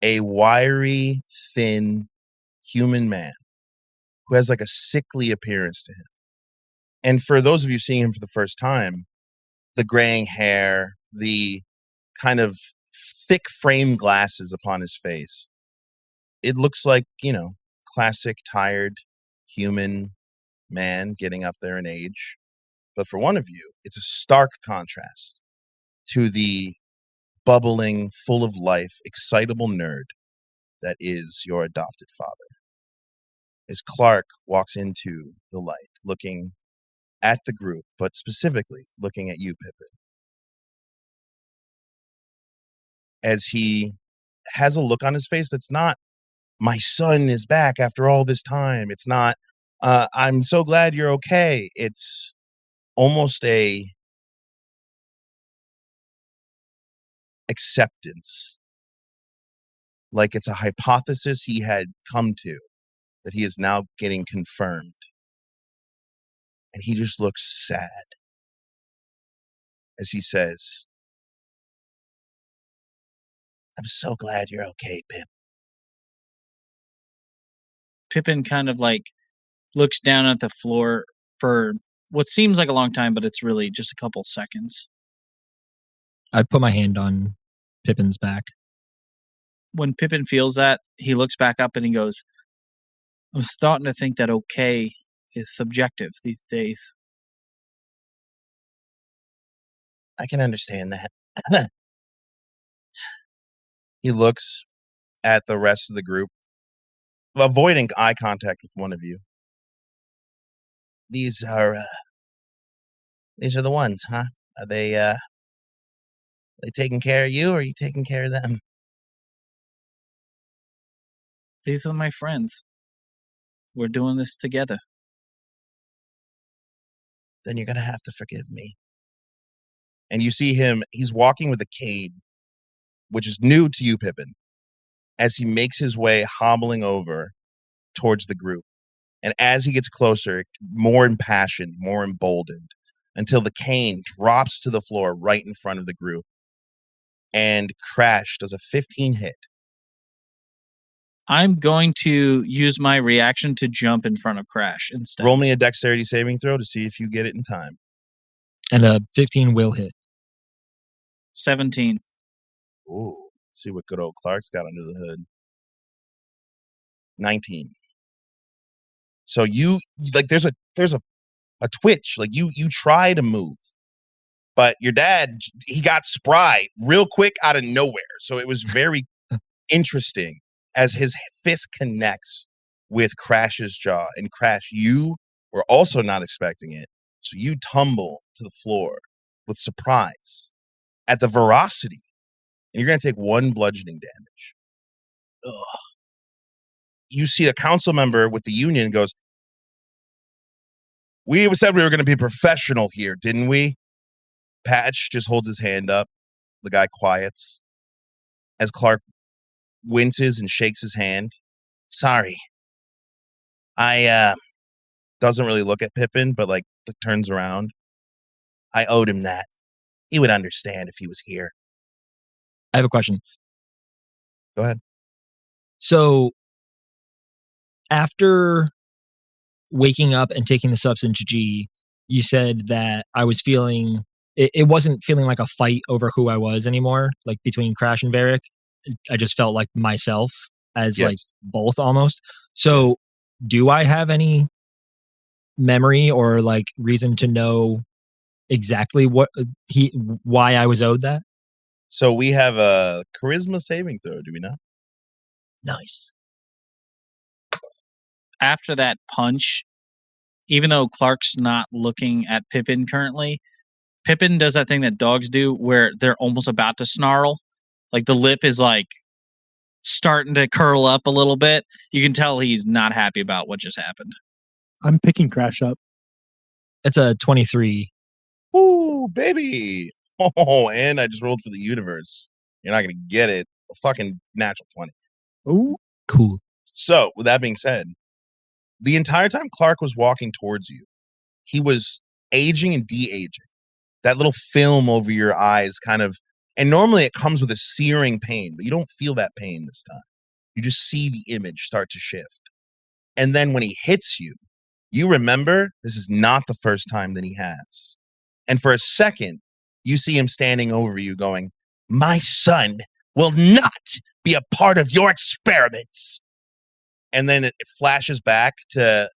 a wiry, thin human man who has like a sickly appearance to him. And for those of you seeing him for the first time, the graying hair, the kind of thick frame glasses upon his face, it looks like, classic tired human man getting up there in age. But for one of you, it's a stark contrast to the bubbling, full of life, excitable nerd that is your adopted father. As Clark walks into the light, looking at the group, but specifically looking at you, Pippin, as he has a look on his face that's not, my son is back after all this time. It's not, I'm so glad you're okay. It's almost a acceptance. Like it's a hypothesis he had come to that he is now getting confirmed. And he just looks sad as he says, I'm so glad you're okay, Pip. Pippin kind of looks down at the floor for what seems like a long time, but it's really just a couple seconds. I put my hand on Pippin's back. When Pippin feels that, he looks back up and he goes, I'm starting to think that okay is subjective these days. I can understand that. He looks at the rest of the group, avoiding eye contact with one of you. These are the ones, huh? Are they taking care of you, or are you taking care of them? These are my friends. We're doing this together. Then you're gonna have to forgive me. And you see him, he's walking with a cane, which is new to you, Pippin, as he makes his way hobbling over towards the group. And as he gets closer, more impassioned, more emboldened, until the cane drops to the floor right in front of the group. And Crash does a 15 hit. I'm going to use my reaction to jump in front of Crash instead. Roll me a dexterity saving throw to see if you get it in time. And a 15 will hit. 17. Ooh, let's see what good old Clark's got under the hood. 19. So you like there's a twitch. Like you try to move, but your dad, he got spry real quick out of nowhere. So it was very interesting as his fist connects with Crash's jaw. And Crash, you were also not expecting it. So you tumble to the floor with surprise at the veracity. And you're going to take 1 bludgeoning damage. Ugh. You see a council member with the union goes, "We said we were going to be professional here, didn't we?" Patch just holds his hand up. The guy quiets. As Clark winces and shakes his hand. "Sorry." I doesn't really look at Pippin, but like turns around. "I owed him that. He would understand if he was here." I have a question. Go ahead. So, after waking up and taking the substance G, you said that I was feeling, it wasn't feeling like a fight over who I was anymore, like between Crash and Varric. I just felt like myself as Yes. like both almost. So, Yes. do I have any memory or like reason to know exactly why I was owed that? So we have a charisma saving throw, do we not? Nice. After that punch, even though Clark's not looking at Pippin currently, Pippin does that thing that dogs do where they're almost about to snarl. Like the lip is like starting to curl up a little bit. You can tell he's not happy about what just happened. I'm picking Crash up. It's a 23. Ooh, baby. Oh, and I just rolled for the universe. You're not going to get it. A fucking natural 20. Ooh. Cool. So, with that being said, the entire time Clark was walking towards you, he was aging and de-aging. That little film over your eyes kind of, and normally it comes with a searing pain, but you don't feel that pain this time. You just see the image start to shift. And then when he hits you, you remember this is not the first time that he has. And for a second, you see him standing over you going, "My son will not be a part of your experiments." And then it flashes back to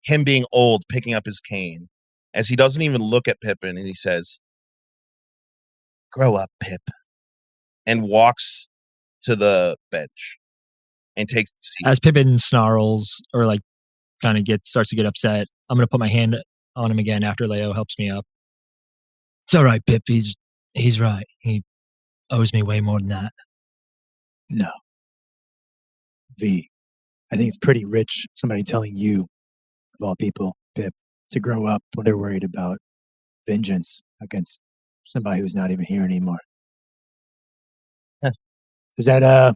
him being old, picking up his cane, as he doesn't even look at Pippin, and he says, "Grow up, Pip," and walks to the bench and takes a seat. As Pippin snarls or like kind of starts to get upset, I'm going to put my hand on him again after Leo helps me up. It's all right, Pip. He's right. He owes me way more than that. No. V, I think it's pretty rich, somebody telling you, of all people, Pip, to grow up when they're worried about vengeance against somebody who's not even here anymore. Is that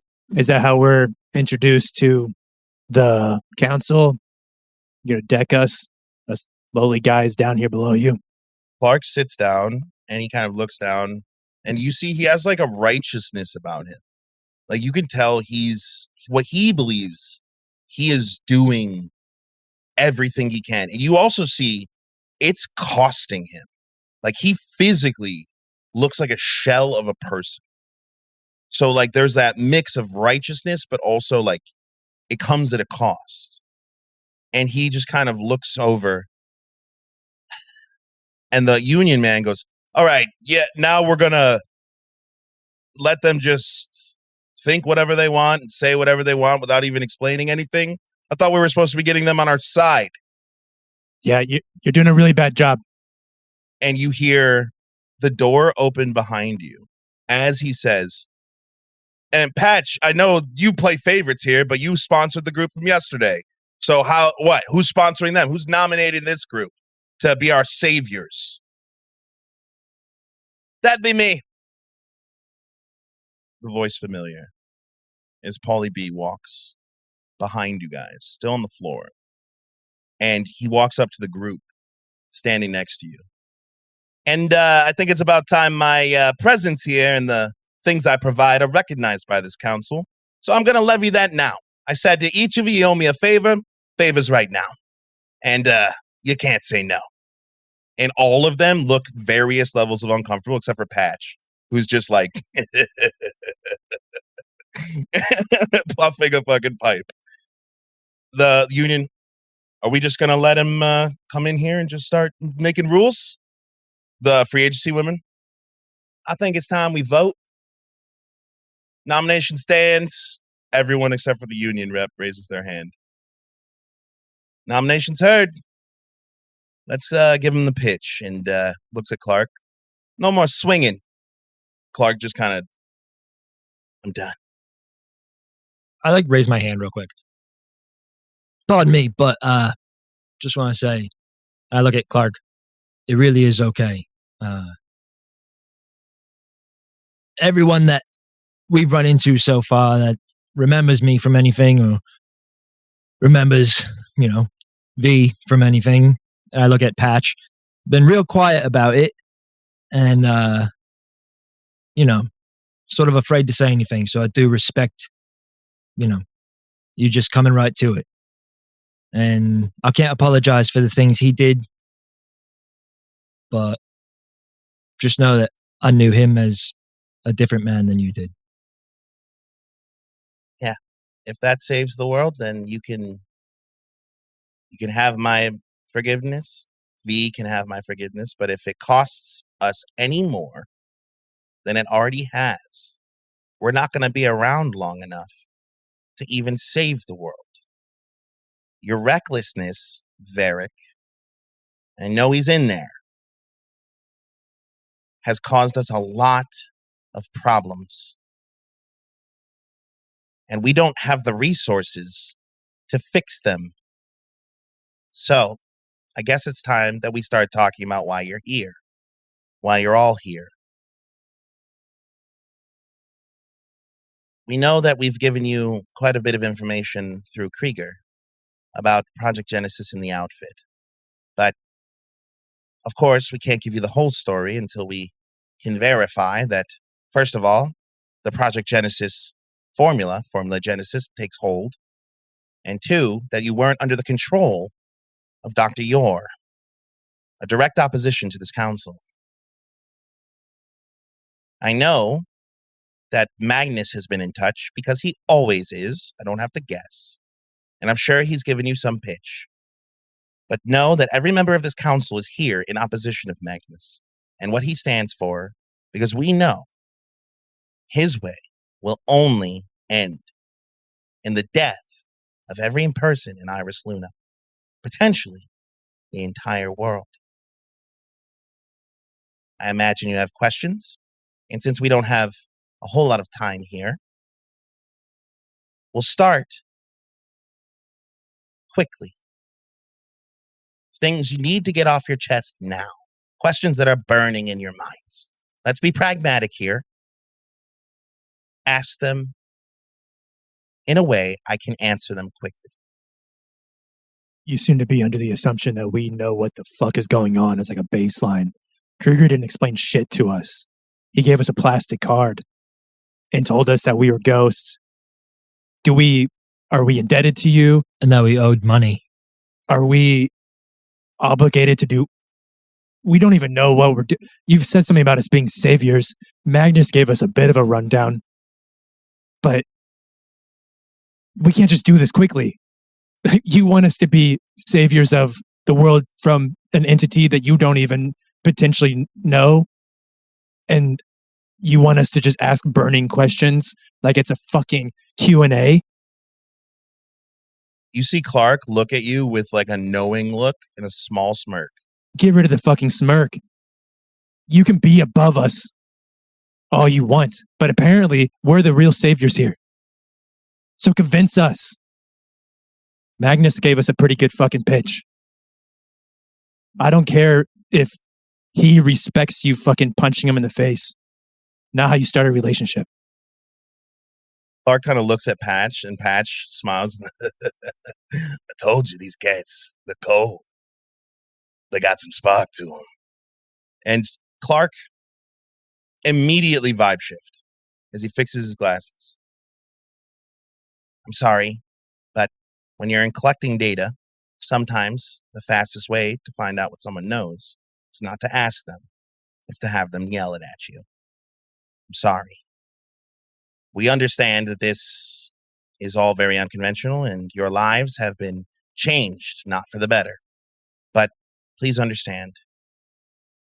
how we're introduced to the council? You're gonna deck us lowly guys down here below you? Clark sits down and he kind of looks down, and you see he has like a righteousness about him. Like you can tell he's what he believes. He is doing everything he can. And you also see it's costing him. Like he physically looks like a shell of a person. So like there's that mix of righteousness, but also like it comes at a cost. And he just kind of looks over. And the union man goes, all right, yeah, now we're going to let them just think whatever they want and say whatever they want without even explaining anything. I thought we were supposed to be getting them on our side. Yeah, you're doing a really bad job. And you hear the door open behind you as he says, and Patch, I know you play favorites here, but you sponsored the group from yesterday. So who's sponsoring them? Who's nominating this group to be our saviors? That'd be me. The voice familiar as Paulie B walks behind you guys, still on the floor. And he walks up to the group standing next to you. And I think it's about time my presence here and the things I provide are recognized by this council. So I'm going to levy that now. I said to each of you owe me a favor. Favors right now. And you can't say no. And all of them look various levels of uncomfortable, except for Patch, who's just like puffing a fucking pipe. The union, are we just going to let him come in here and just start making rules? The free agency women, I think it's time we vote. Nomination stands. Everyone except for the union rep raises their hand. Nominations heard. Let's give him the pitch. And looks at Clark. No more swinging. Clark just kind of, I'm done. I raise my hand real quick. Pardon me, but just want to say, I look at Clark. It really is okay. Everyone that we've run into so far that remembers me from anything or remembers, V from anything. And I look at Patch, been real quiet about it and, sort of afraid to say anything. So I do respect, you just coming right to it. And I can't apologize for the things he did, but just know that I knew him as a different man than you did. Yeah. If that saves the world, then you can have my forgiveness. V can have my forgiveness. But if it costs us any more than it already has, we're not going to be around long enough to even save the world. Your recklessness, Varric, I know he's in there, has caused us a lot of problems. And we don't have the resources to fix them. So, I guess it's time that we start talking about why you're here. Why you're all here. We know that we've given you quite a bit of information through Krieger about Project Genesis and the outfit. But, of course, we can't give you the whole story until we can verify that, first of all, the Project Genesis Formula Genesis, takes hold. And two, that you weren't under the control of Dr. Yor, a direct opposition to this council. I know that Magnus has been in touch because he always is. I don't have to guess. And I'm sure he's given you some pitch. But know that every member of this council is here in opposition of Magnus and what he stands for, because we know his way will only end in the death of every person in Iris Luna, potentially the entire world. I imagine you have questions, and since we don't have a whole lot of time here, we'll start quickly. Things you need to get off your chest now. Questions that are burning in your minds. Let's be pragmatic here. Ask them in a way I can answer them quickly. You seem to be under the assumption that we know what the fuck is going on as like a baseline. Krieger didn't explain shit to us. He gave us a plastic card and told us that we were ghosts. Are we indebted to you? And that we owed money. Are we obligated to do? We don't even know what we're doing. You've said something about us being saviors. Magnus gave us a bit of a rundown, but we can't just do this quickly. You want us to be saviors of the world from an entity that you don't even potentially know, and you want us to just ask burning questions like it's a fucking Q&A? You see Clark look at you with like a knowing look and a small smirk. Get rid of the fucking smirk. You can be above us all you want, but apparently we're the real saviors here. So convince us. Magnus gave us a pretty good fucking pitch. I don't care if he respects you fucking punching him in the face. Not how you start a relationship. Clark kind of looks at Patch, and Patch smiles. I told you, these cats, they're cold. They got some spark to them. And Clark immediately vibe shift as he fixes his glasses. I'm sorry, but when you're in collecting data, sometimes the fastest way to find out what someone knows is not to ask them. It's to have them yell it at you. I'm sorry. We understand that this is all very unconventional and your lives have been changed, not for the better. But please understand,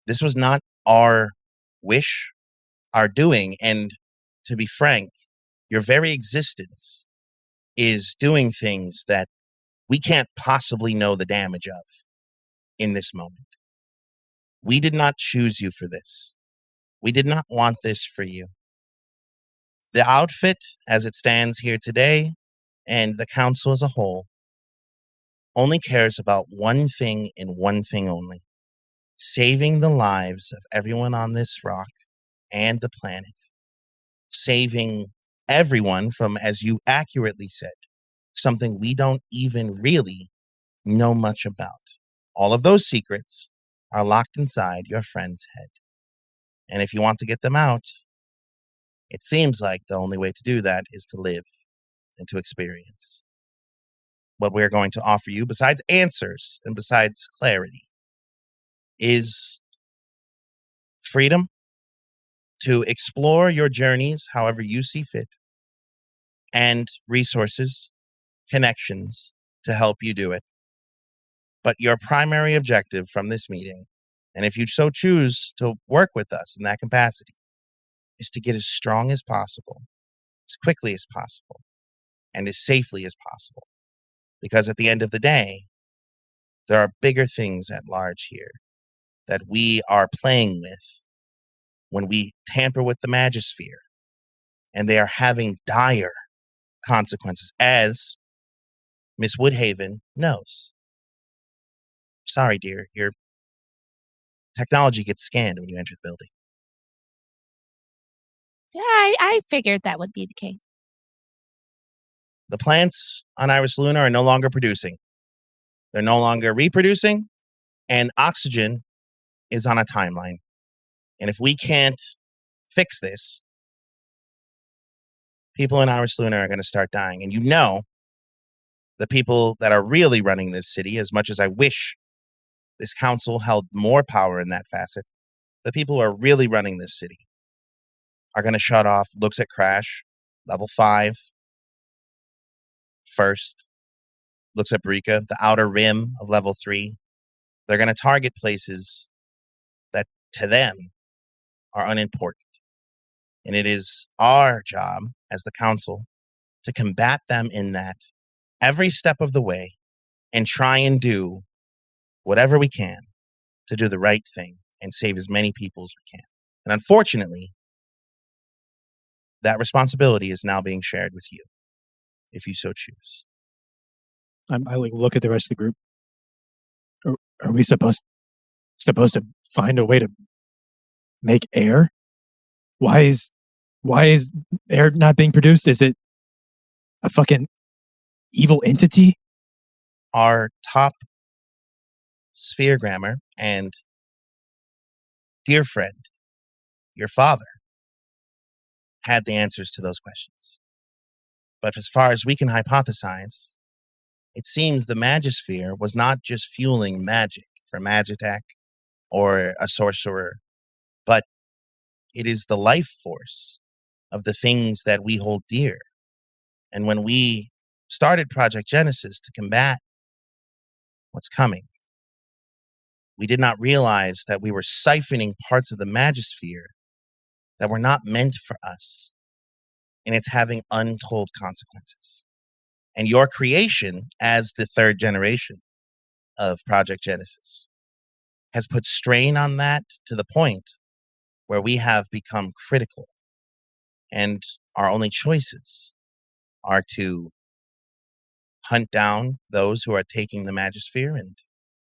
this was not our wish, our doing. And to be frank, your very existence is doing things that we can't possibly know the damage of in this moment. We did not choose you for this. We did not want this for you. The outfit, as it stands here today, and the council as a whole, only cares about one thing and one thing only: saving the lives of everyone on this rock and the planet. Saving everyone from, as you accurately said, something we don't even really know much about. All of those secrets are locked inside your friend's head. And if you want to get them out, it seems like the only way to do that is to live and to experience. What we're going to offer you, besides answers and besides clarity, is freedom to explore your journeys however you see fit, and resources, connections to help you do it. But your primary objective from this meeting, and if you so choose to work with us in that capacity, is to get as strong as possible, as quickly as possible, and as safely as possible. Because at the end of the day, there are bigger things at large here that we are playing with when we tamper with the Magisphere, and they are having dire consequences, as Miss Woodhaven knows. Sorry, dear, your technology gets scanned when you enter the building. Yeah, I figured that would be the case. The plants on Iris Luna are no longer producing. They're no longer reproducing, and oxygen is on a timeline. And if we can't fix this, people in Iris Luna are going to start dying. And you know, the people that are really running this city, as much as I wish this council held more power in that facet, the people who are really running this city are going to shut off, looks at Crash, level 5, first, looks at Brika, the outer rim of level 3. They're going to target places that to them are unimportant. And it is our job as the council to combat them in that every step of the way and try and do whatever we can to do the right thing and save as many people as we can. And unfortunately, that responsibility is now being shared with you, if you so choose. I like look at the rest of the group. Are we supposed to find a way to make air? Why is air not being produced? Is it a fucking evil entity? Our top sphere grammar and dear friend, your father, had the answers to those questions. But as far as we can hypothesize, it seems the Magisphere was not just fueling magic for Magitech or a sorcerer, but it is the life force of the things that we hold dear. And when we started Project Genesis to combat what's coming, we did not realize that we were siphoning parts of the Magisphere that were not meant for us, and it's having untold consequences. And your creation as the third generation of Project Genesis has put strain on that to the point where we have become critical, and our only choices are to hunt down those who are taking the Magisphere and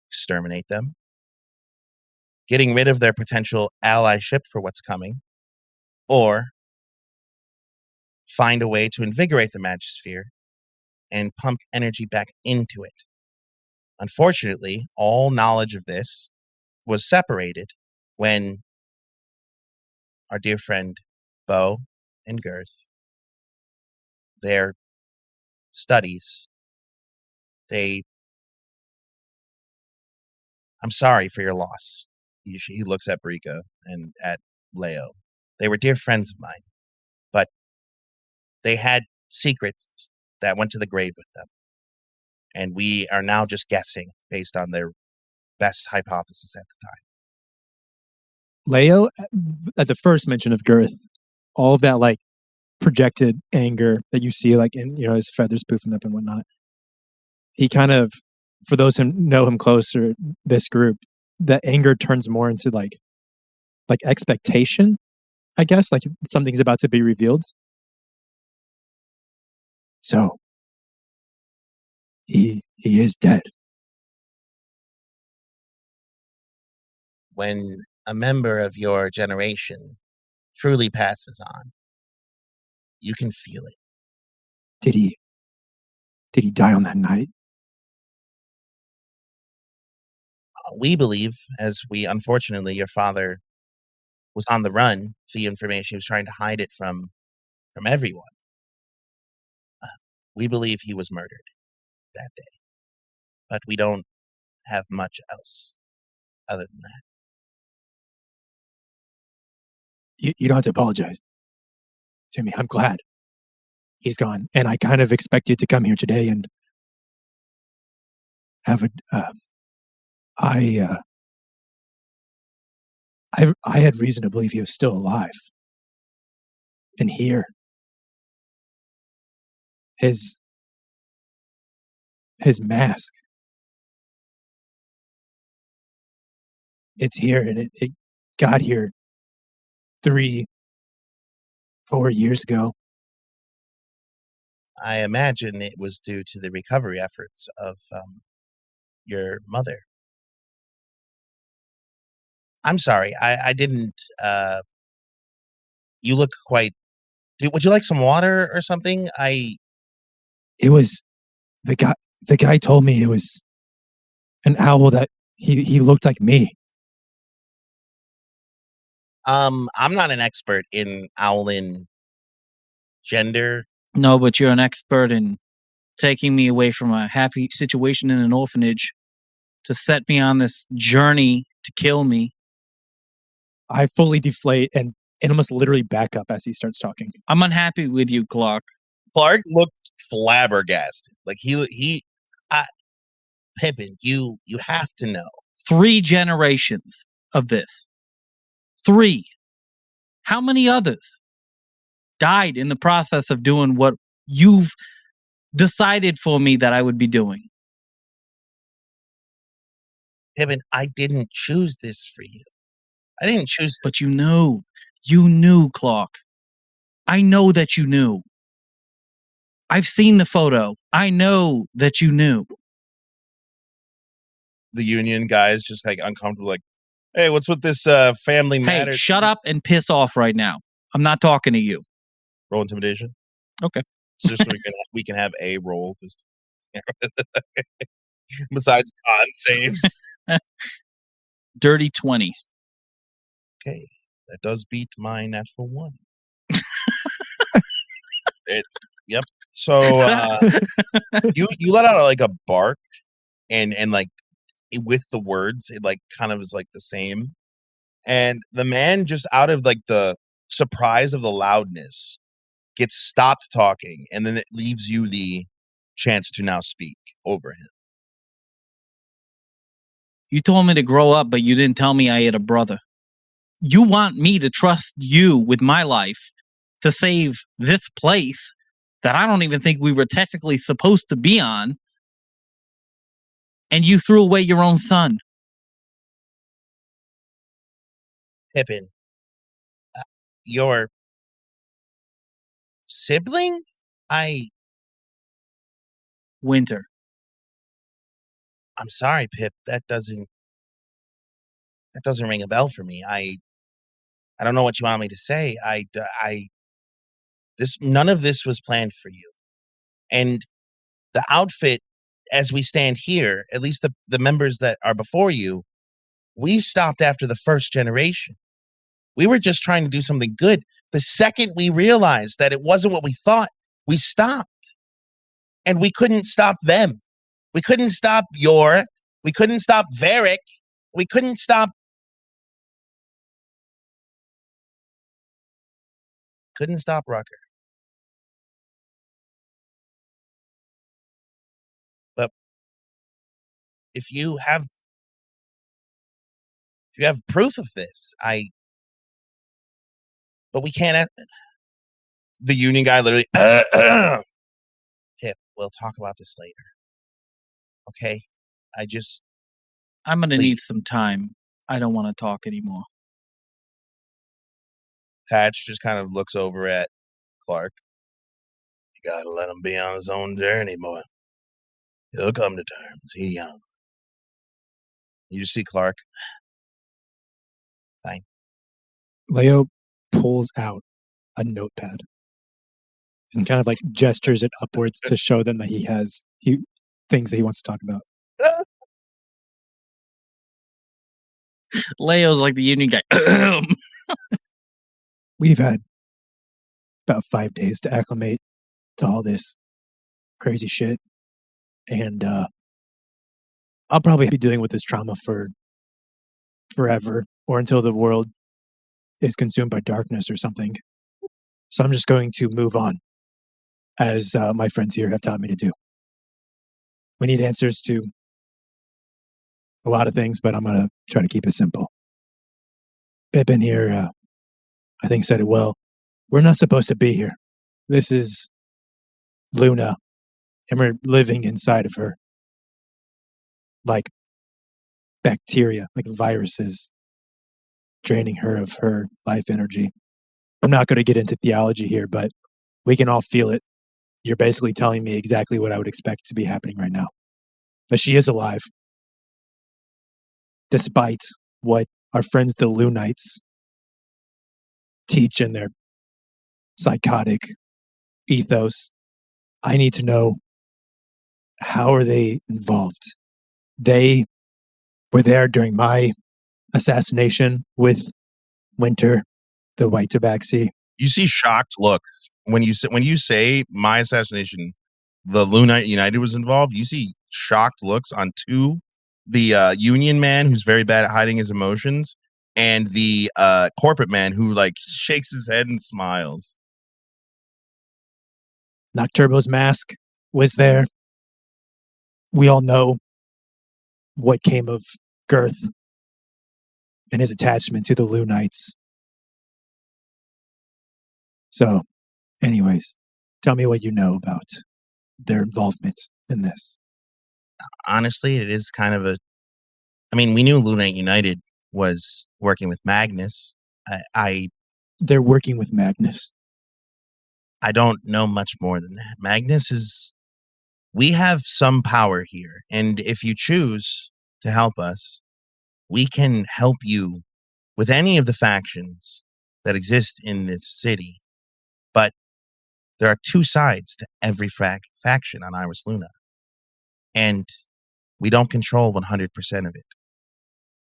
exterminate them, getting rid of their potential allyship for what's coming, or find a way to invigorate the Magisphere and pump energy back into it. Unfortunately, all knowledge of this was separated when our dear friend Bo and Girth, their studies, I'm sorry for your loss. He looks at Brika and at Leo. They were dear friends of mine, but they had secrets that went to the grave with them. And we are now just guessing based on their best hypothesis at the time. Leo, at the first mention of Girth, all of that like projected anger that you see, like in his feathers poofing up and whatnot. He kind of, for those who know him closer, this group, that anger turns more into like expectation, I guess, like something's about to be revealed. So he is dead. When a member of your generation truly passes on, you can feel it. Did he die on that night? We believe, as we unfortunately, your father was on the run. The information, he was trying to hide it from everyone. We believe he was murdered that day, but we don't have much else other than that. You don't have to apologize to me. I'm glad he's gone, and I kind of expected to come here today and have I had reason to believe he was still alive, and here his mask, it's here, and it got here 3-4 years ago. I imagine it was due to the recovery efforts of your mother. I'm sorry, I didn't. You look quite. Would you like some water or something? It was the guy. The guy told me it was an owl that he looked like me. I'm not an expert in owlin gender. No, but you're an expert in taking me away from a happy situation in an orphanage to set me on this journey to kill me. I fully deflate and almost literally back up as he starts talking. I'm unhappy with you, Clark. Clark looked flabbergasted. Like Pippin, you have to know. 3 generations of this. 3. How many others died in the process of doing what you've decided for me that I would be doing? Pippin, I didn't choose this for you. I didn't choose this. But you knew. You knew, Clark. I know that you knew. I've seen the photo. I know that you knew. The union guys just like uncomfortable, like, hey, what's with this family matter? Hey, shut up and piss off right now. I'm not talking to you. Roll intimidation. Okay. Just so we can have a roll. Just besides con saves. Dirty 20. Okay, that does beat my natural 1. Yep. So you let out like a bark, and like with the words, it like kind of is like the same. And the man, just out of like the surprise of the loudness, gets stopped talking, and then it leaves you the chance to now speak over him. You told me to grow up, but you didn't tell me I had a brother. You want me to trust you with my life to save this place that I don't even think we were technically supposed to be on, and you threw away your own son. Pippin, your sibling? Winter. I'm sorry, Pip. That doesn't ring a bell for me. I don't know what you want me to say. None of this was planned for you. And the outfit, as we stand here, at least the members that are before you, we stopped after the first generation. We were just trying to do something good. The second we realized that it wasn't what we thought, we stopped. And we couldn't stop them. We couldn't stop we couldn't stop Varric. We couldn't stop Rucker. But if you have proof of this, but we can't. The union guy literally, Pip, we'll talk about this later. Okay? I'm going to need some time. I don't want to talk anymore. Patch just kind of looks over at Clark. You gotta let him be on his own journey, boy. He'll come to terms. He's young. You just see Clark. Fine. Leo pulls out a notepad and kind of like gestures it upwards to show them that he has things that he wants to talk about. Leo's like the union guy. We've had about 5 days to acclimate to all this crazy shit. And I'll probably be dealing with this trauma for forever or until the world is consumed by darkness or something. So I'm just going to move on, as my friends here have taught me to do. We need answers to a lot of things, but I'm going to try to keep it simple. Pippin here, I think, said it well. We're not supposed to be here. This is Luna, and we're living inside of her. Like bacteria, like viruses, draining her of her life energy. I'm not going to get into theology here, but we can all feel it. You're basically telling me exactly what I would expect to be happening right now. But she is alive. Despite what our friends the Lunites teach in their psychotic ethos, I need to know, how are they involved? They were there during my assassination with Winter, the White Tabaxi. You see shocked looks when you say my assassination, the Lunite United was involved. You see shocked looks on the union man who's very bad at hiding his emotions, and the corporate man who like shakes his head and smiles. Nocturbo's mask was there. We all know what came of Girth and his attachment to the Lunites. So, anyways, tell me what you know about their involvement in this. Honestly, it is kind of we knew Lunite United was working with Magnus. They're working with Magnus. I don't know much more than that. We have some power here, and if you choose to help us, we can help you with any of the factions that exist in this city. But there are two sides to every faction on Iris Luna, and we don't control 100% of it.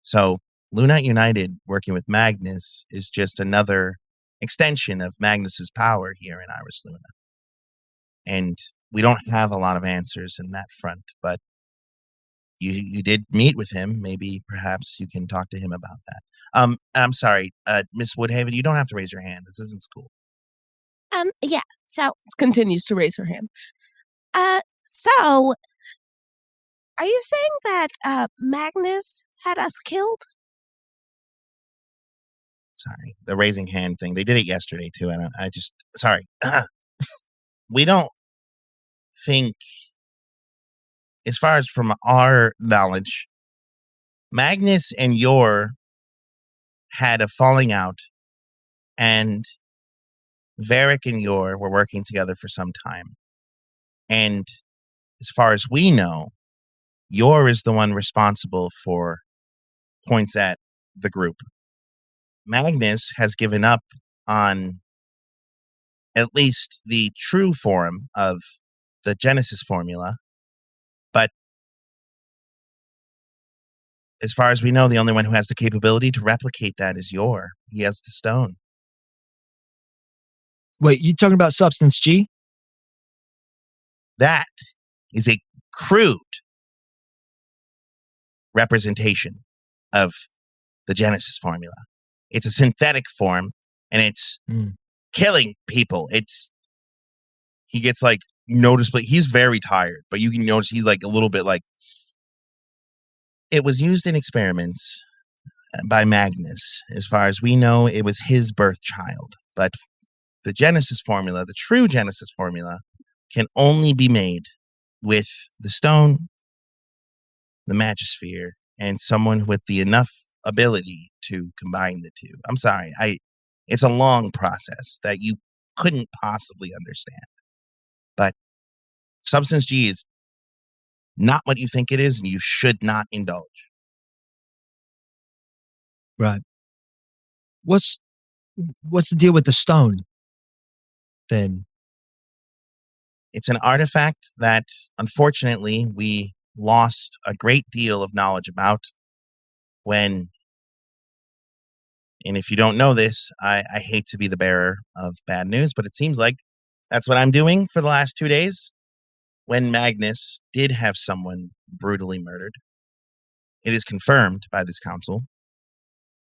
So Lunite United working with Magnus is just another extension of Magnus's power here in Iris Luna. And we don't have a lot of answers in that front, but you did meet with him. Maybe perhaps you can talk to him about that. I'm sorry, Miss Woodhaven, you don't have to raise your hand. This isn't school. Yeah. So Continues to raise her hand. So, are you saying that Magnus had us killed? Sorry, the raising hand thing. They did it yesterday too. Sorry. We don't think, as far as from our knowledge, Magnus and Yor had a falling out, and Varric and Yor were working together for some time. And as far as we know, Yor is the one responsible for points at the group. Magnus has given up on at least the true form of the Genesis formula, but as far as we know, the only one who has the capability to replicate that is Yor. He has the stone. Wait, you talking about Substance G? That is a crude representation of the Genesis formula. It's a synthetic form, and it's killing people. He gets like noticeably, he's very tired, but you can notice he's like a little bit like, it was used in experiments by Magnus. As far as we know, it was his birth child, but the Genesis formula, the true Genesis formula, can only be made with the stone, the Magisphere, and someone with the enough ability to combine the two. I'm sorry, it's a long process that you couldn't possibly understand. But Substance G is not what you think it is, and you should not indulge. Right. What's the deal with the stone, then? It's an artifact that, unfortunately, we lost a great deal of knowledge about when, and if you don't know this, I hate to be the bearer of bad news, but it seems like that's what I'm doing for the last 2 days. When Magnus did have someone brutally murdered, it is confirmed by this council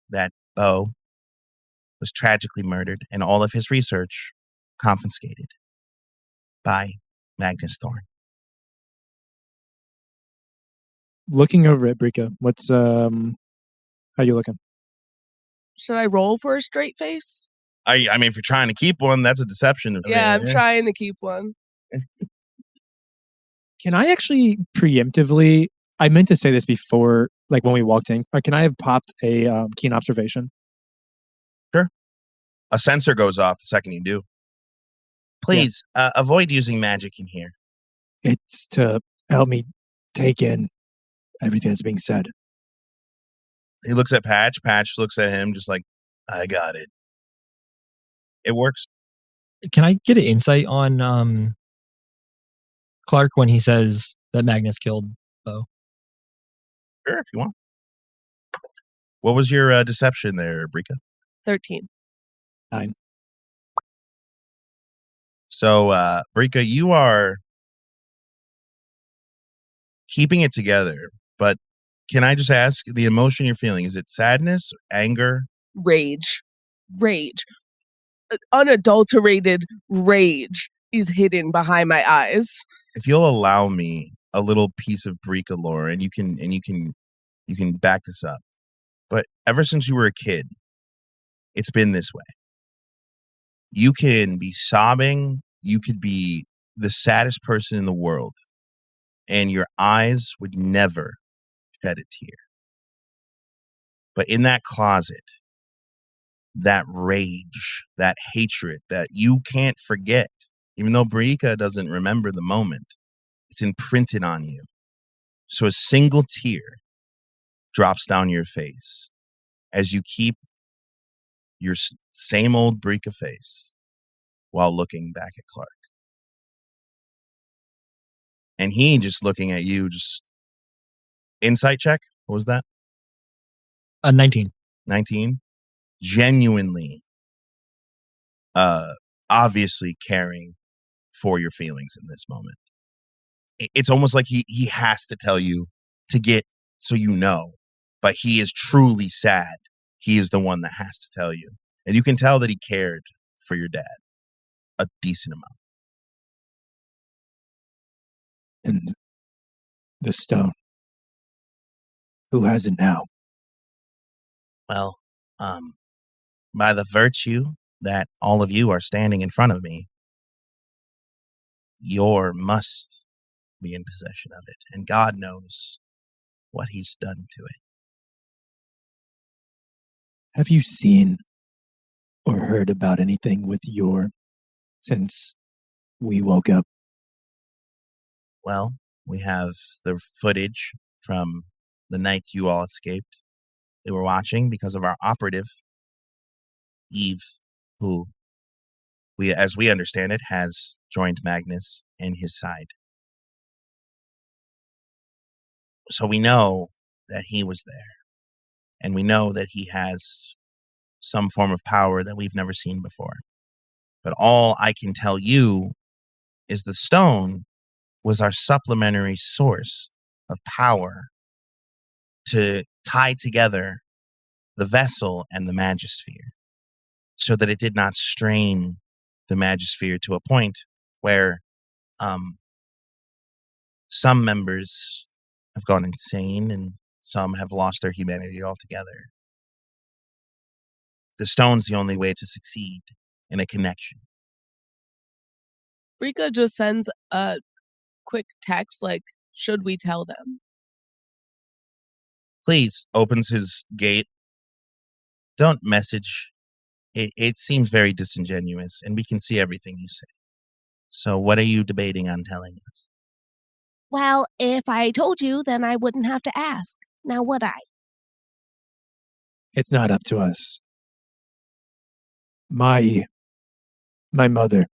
that Bo was tragically murdered and all of his research confiscated by Magnus Thorn. Looking over at Brika, what's how you looking? Should I roll for a straight face? I mean, if you're trying to keep one, that's a deception. Yeah, I'm trying to keep one. Can I actually preemptively? I meant to say this before, like when we walked in. Can I have popped a keen observation? Sure. A sensor goes off the second you do. Please avoid using magic in here. It's to help me take in everything that's being said. He looks at Patch. Patch looks at him just like, I got it. It works. Can I get an insight on Clark when he says that Magnus killed Bo? Sure, if you want. What was your deception there, Brika? 13. 9. So, Brika, you are keeping it together, but can I just ask, the emotion you're feeling, is it sadness, anger? Rage. Unadulterated rage is hidden behind my eyes. If you'll allow me a little piece of Brika lore, and you can back this up. But ever since you were a kid, it's been this way. You can be sobbing, you could be the saddest person in the world, and your eyes would never shed a tear. But in that closet, that rage, that hatred that you can't forget, even though Brika doesn't remember the moment, it's imprinted on you. So a single tear drops down your face as you keep your same old Brika face while looking back at Clark. And he just looking at you, just insight check. What was that? 19. 19. Genuinely, obviously caring for your feelings in this moment. It's almost like he has to tell you to get so you know, but he is truly sad. He is the one that has to tell you. And you can tell that he cared for your dad a decent amount. And the stone. Who has it now? Well, by the virtue that all of you are standing in front of me, Yor must be in possession of it, and God knows what he's done to it. Have you seen or heard about anything with Yor since we woke up? Well, we have the footage from the night you all escaped. They were watching because of our operative, Eve, who, as we understand it, has joined Magnus in his side. So we know that he was there, and we know that he has some form of power that we've never seen before. But all I can tell you is the stone was our supplementary source of power to tie together the vessel and the magisphere so that it did not strain the magisphere to a point where some members have gone insane and some have lost their humanity altogether. The stone's the only way to succeed in a connection. Rika just sends a quick text like, should we tell them? Please, opens his gate. Don't message. It seems very disingenuous, and we can see everything you say. So what are you debating on telling us? Well, if I told you, then I wouldn't have to ask. Now would I? It's not up to us. My mother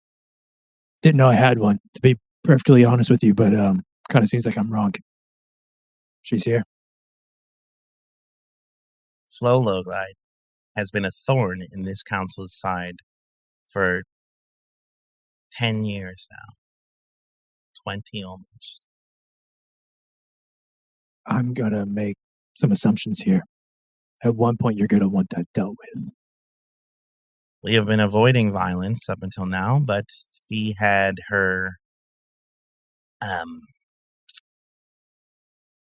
didn't know I had one, to be perfectly honest with you, but kind of seems like I'm wrong. She's here. Flowloglide has been a thorn in this council's side for 10 years now. 20 almost. I'm going to make some assumptions here. At one point, you're going to want that dealt with. We have been avoiding violence up until now, but she had her,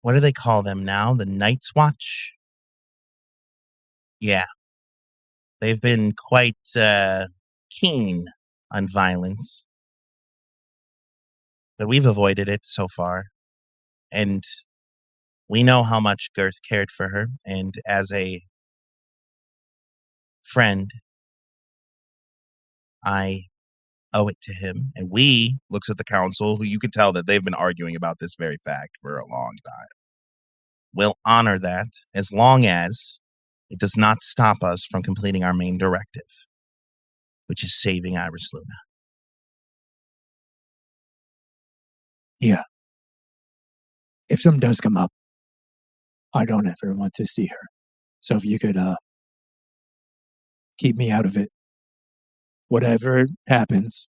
what do they call them now? The Night's Watch? Yeah. They've been quite keen on violence. But we've avoided it so far. And we know how much Girth cared for her. And as a friend, I owe it to him. And we, looks at the council, who you can tell that they've been arguing about this very fact for a long time, will honor that as long as it does not stop us from completing our main directive, which is saving Iris Luna. Yeah. If something does come up, I don't ever want to see her. So if you could keep me out of it, whatever happens,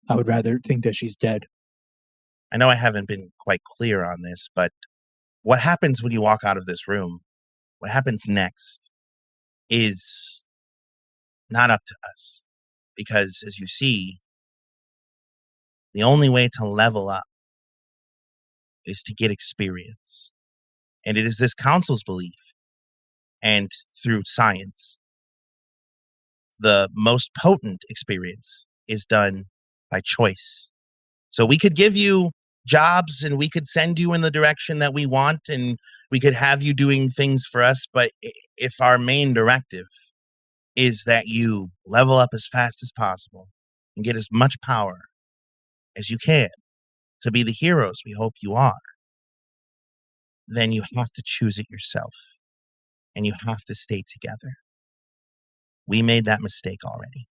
I would rather think that she's dead. I know I haven't been quite clear on this, but what happens when you walk out of this room, what happens next, is not up to us. Because, as you see, the only way to level up is to get experience. And it is this council's belief, and through science, the most potent experience is done by choice. So we could give you jobs and we could send you in the direction that we want and we could have you doing things for us. But if our main directive is that you level up as fast as possible and get as much power as you can to be the heroes we hope you are, then you have to choose it yourself and you have to stay together. We made that mistake already.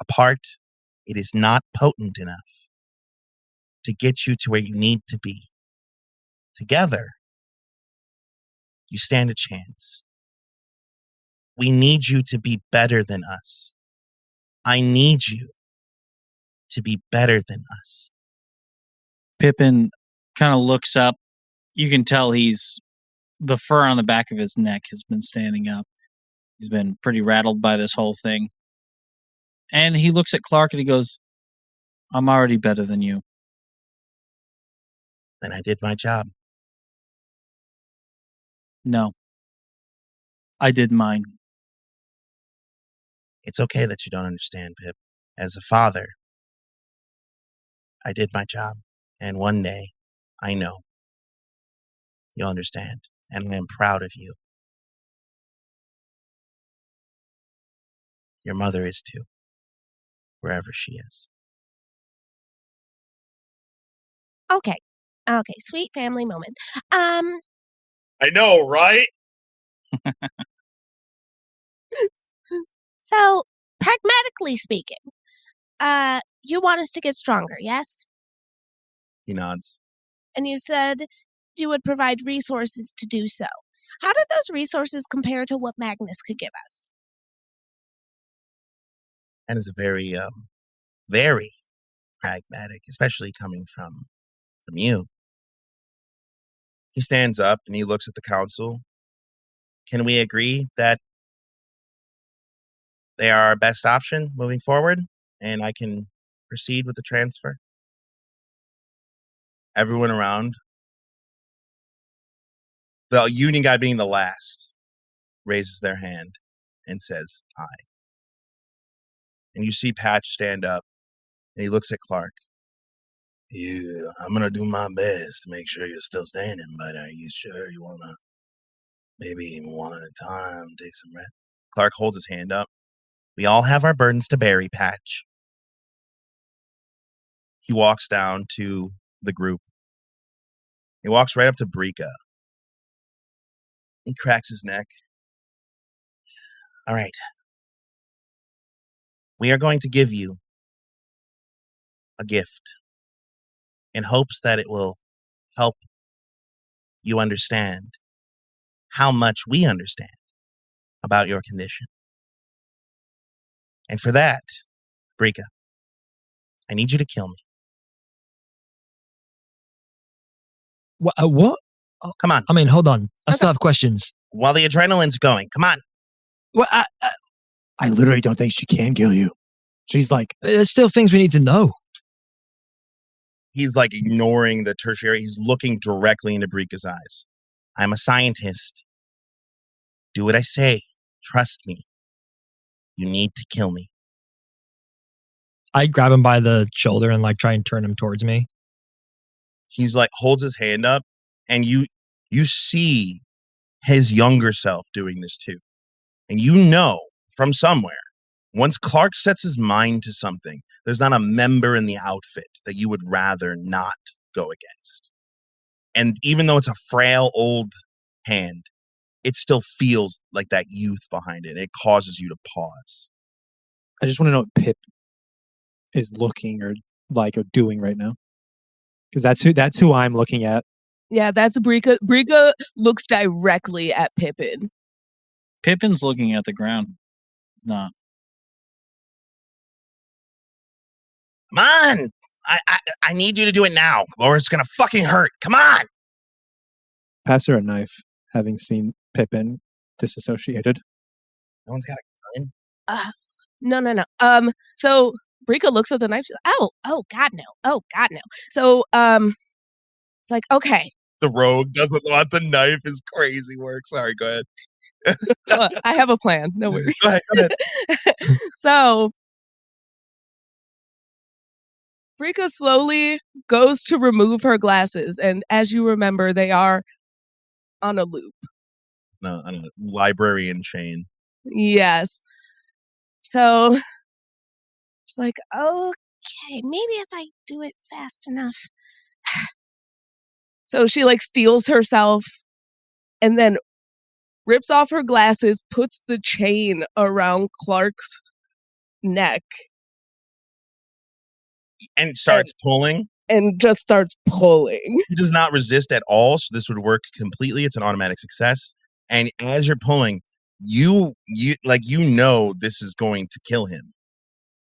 Apart, it is not potent enough to get you to where you need to be. Together, you stand a chance. We need you to be better than us. I need you to be better than us. Pippin kind of looks up. You can tell the fur on the back of his neck has been standing up. He's been pretty rattled by this whole thing. And he looks at Clark and he goes, I'm already better than you. then I did my job. No. I did mine. It's okay that you don't understand, Pip. As a father, I did my job. And one day, I know, you'll understand. And I am proud of you. Your mother is too, wherever she is. Okay. Okay, sweet family moment. I know, right? So, pragmatically speaking, you want us to get stronger, yes? He nods. And you said you would provide resources to do so. How do those resources compare to what Magnus could give us? That is very, very pragmatic, especially coming from you. He stands up and he looks at the council. Can we agree that they are our best option moving forward, and I can proceed with the transfer? Everyone around, the union guy being the last, raises their hand and says, aye. And you see Patch stand up, and he looks at Clark. I'm going to do my best to make sure you're still standing, but are you sure you want to maybe one at a time take some rest? Clark holds his hand up. We all have our burdens to bury, Patch. He walks down to the group. He walks right up to Brika. He cracks his neck. All right. We are going to give you a gift in hopes that it will help you understand how much we understand about your condition. And for that, Brika, I need you to kill me. What? Come on. I mean, hold on. I still have questions. While the adrenaline's going, come on. What? I literally don't think she can kill you. She's like, There's still things we need to know. He's like ignoring the tertiary. He's looking directly into Brika's eyes. I'm a scientist. Do what I say. Trust me. You need to kill me. I grab him by the shoulder and like try and turn him towards me. He's like holds his hand up, and you see his younger self doing this too. And you know from somewhere, once Clark sets his mind to something, there's not a member in the outfit that you would rather not go against. And even though it's a frail old hand, it still feels like that youth behind it. It causes you to pause. I just want to know what Pip is looking or doing right now. Because that's who I'm looking at. Yeah, that's Brika. Brika looks directly at Pippin. Pippin's looking at the ground. He's not. Come on! I need you to do it now, or it's gonna fucking hurt. Come on! Pass her a knife, having seen Pippin disassociated. No one's got a gun. No. So Brika looks at the knife. She's like, oh, God, no. Oh, God, no. So, it's like, okay. The rogue doesn't want the knife. Is crazy work. Sorry, go ahead. I have a plan. No worries. Go ahead. So, Brika slowly goes to remove her glasses, and as you remember, they are on a loop. No, I don't know. Librarian chain. Yes. So she's like, Okay, maybe if I do it fast enough. so she like steals herself and then rips off her glasses, puts the chain around Clark's neck, And starts pulling. and just starts pulling. He does not resist at all, so this would work completely. It's an automatic success. And as you're pulling, you know this is going to kill him.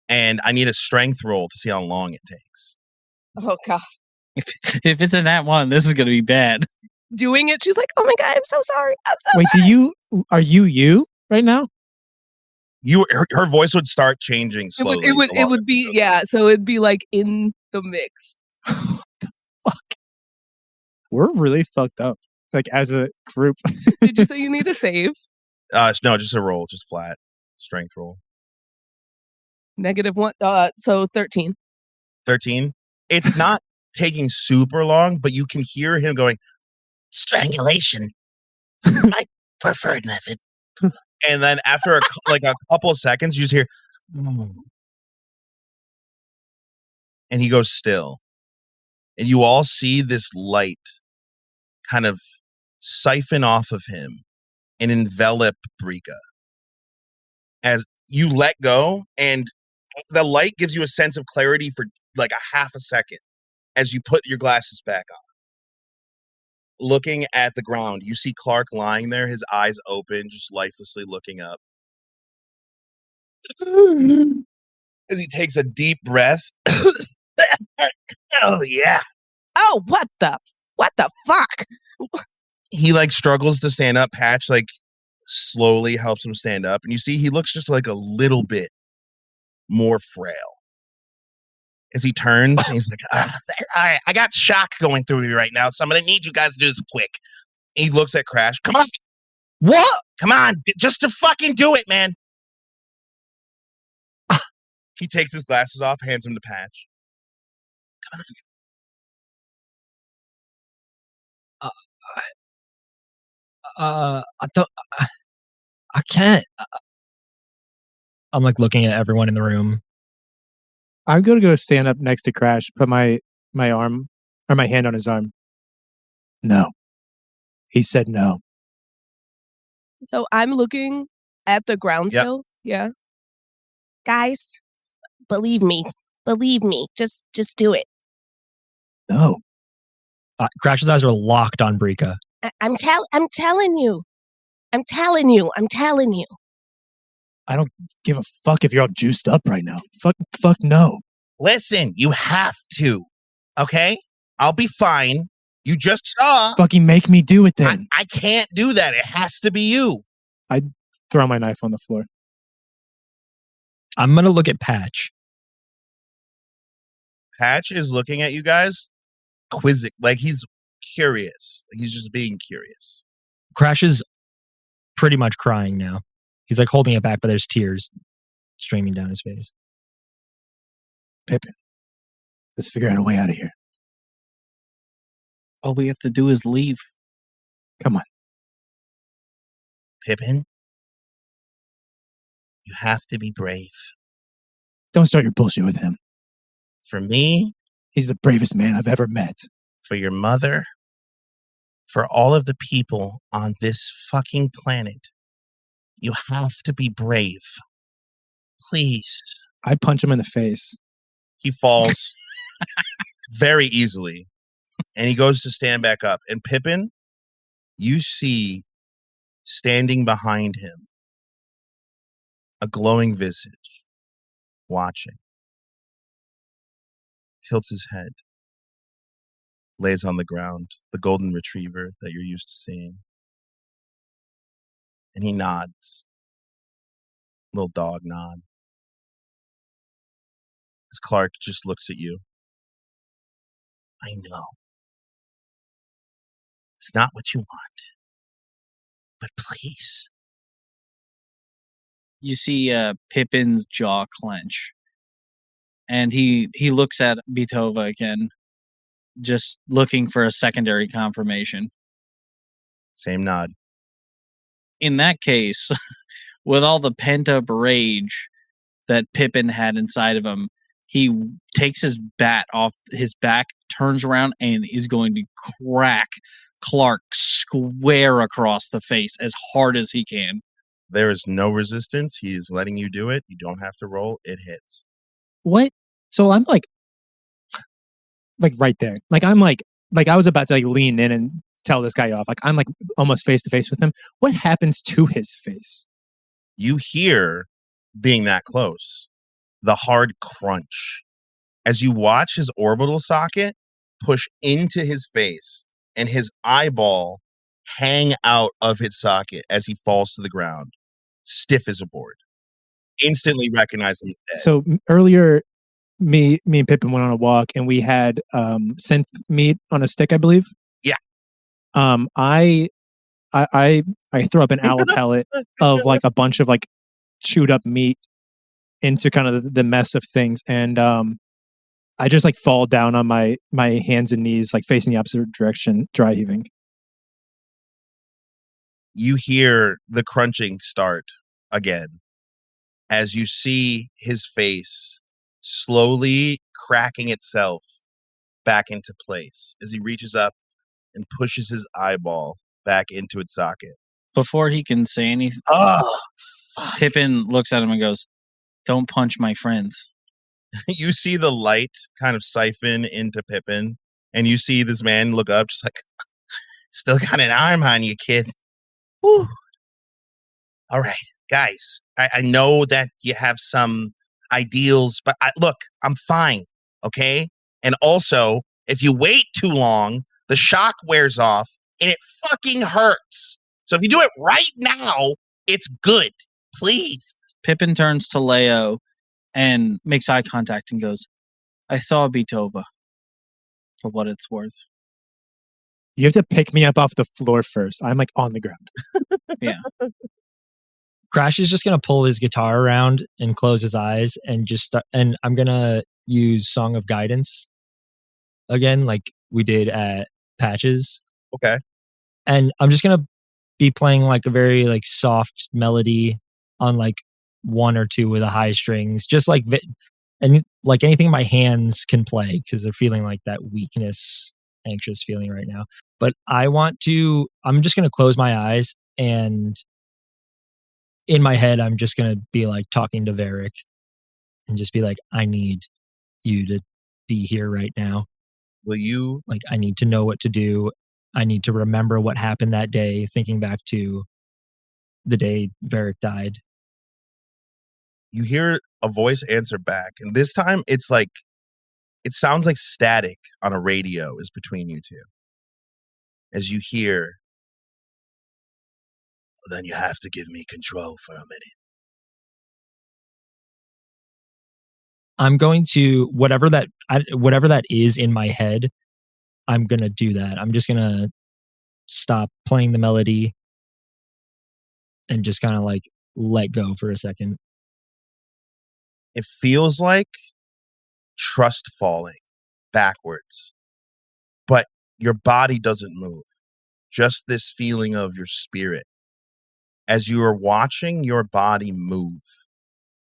And I need a strength roll to see how long it takes. Oh God. If it's in that one, this is going to be bad. Doing it, she's like, oh my God, I'm so sorry. I'm so Wait, sorry. are you right now? Her voice would start changing slowly. It would be, yeah, so it'd be like in the mix. What the fuck? We're really fucked up. Like as a group. Did you say you need a save? No, just a roll, just flat strength roll. -1. So 13. 13. It's not taking super long, but you can hear him going, strangulation, my preferred method. And then after a couple of seconds, you just hear, and he goes still. And you all see this light kind of siphon off of him and envelop Brika. As you let go, and the light gives you a sense of clarity for like a half a second as you put your glasses back on. Looking at the ground, you see Clark lying there, his eyes open, just lifelessly looking up. As he takes a deep breath. Oh, yeah. Oh, what the fuck? He like struggles to stand up. Patch like slowly helps him stand up. And you see he looks just like a little bit more frail. As he turns, and he's like, all right, I got shock going through me right now, so I'm going to need you guys to do this quick. And he looks at Crash. Come on. What? Come on. Just to fucking do it, man. He takes his glasses off, hands them to Patch. Come on. I can't. I'm like looking at everyone in the room. I'm going to go stand up next to Crash, put my arm or my hand on his arm. No. He said no. So I'm looking at the ground Yep. still. Yeah. Guys, believe me. Just do it. No. Crash's eyes are locked on Brika. I'm telling you. I don't give a fuck if you're all juiced up right now. Fuck no. Listen, you have to. Okay? I'll be fine. You just saw. Fucking make me do it then. I can't do that. It has to be you. I throw my knife on the floor. I'm going to look at Patch. Patch is looking at you guys, quizzic, like he's curious. He's just being curious. Crash is pretty much crying now. He's like holding it back, but there's tears streaming down his face. Pippin, let's figure out a way out of here. All we have to do is leave. Come on. Pippin, you have to be brave. Don't start your bullshit with him. For me, He's the bravest man I've ever met. for your mother, for all of the people on this fucking planet, you have to be brave. Please. I punch him in the face. He falls very easily, and he goes to stand back up. And Pippin, you see standing behind him a glowing visage, watching. Tilts his head, lays on the ground, the golden retriever that you're used to seeing. And he nods. Little dog nod. As Clark just looks at you. I know. It's not what you want. But please. You see Pippin's jaw clench. And he looks at Beetova again, just looking for a secondary confirmation. Same nod. In that case, with all the pent-up rage that Pippin had inside of him, he takes his bat off his back, turns around, and is going to crack Clark square across the face as hard as he can. There is no resistance. He is letting you do it. You don't have to roll. It hits. What? So I'm like right there. Like I'm like I was about to like lean in and tell this guy off. Like I'm like almost face to face with him. What happens to his face? You hear, being that close, the hard crunch as you watch his orbital socket push into his face and his eyeball hang out of his socket as he falls to the ground, stiff as a board. Instantly recognize him as dead. So earlier, me and Pippin went on a walk and we had synth meat on a stick, I believe. Yeah. I throw up an aloe pellet of like a bunch of like chewed up meat into kind of the mess of things, and I just like fall down on my hands and knees, like facing the opposite direction, dry heaving. You hear the crunching start again as you see his face slowly cracking itself back into place as he reaches up and pushes his eyeball back into its socket. Before he can say anything, Oh, Pippin looks at him and goes, "Don't punch my friends." You see the light kind of siphon into Pippin, and you see this man look up, just like, still got an arm on you, kid. Whew. All right, guys, I know that you have some ideals, but look, I'm fine, okay? And also, if you wait too long, the shock wears off, and it fucking hurts. So if you do it right now, it's good. Please. Pippin turns to Leo and makes eye contact and goes, "I saw Beetova, for what it's worth." You have to pick me up off the floor first. I'm like on the ground. Yeah. Crash is just gonna pull his guitar around and close his eyes and just start, and I'm gonna use Song of Guidance again, like we did at Patches. Okay. And I'm just gonna be playing like a very like soft melody on like one or two of the high strings, just like and like anything my hands can play because they're feeling like that weakness, anxious feeling right now. But I'm just gonna close my eyes, and in my head, I'm just gonna be like talking to Varric and just be like, "I need you to be here right now. Will you? Like, I need to know what to do. I need to remember what happened that day, thinking back to the day Varric died." You hear a voice answer back, and this time it's like, it sounds like static on a radio is between you two. As you hear, "Then you have to give me control for a minute." I'm going to whatever that is in my head. I'm gonna do that. I'm just gonna stop playing the melody and just kind of like let go for a second. It feels like trust falling backwards, but your body doesn't move. Just this feeling of your spirit as you are watching your body move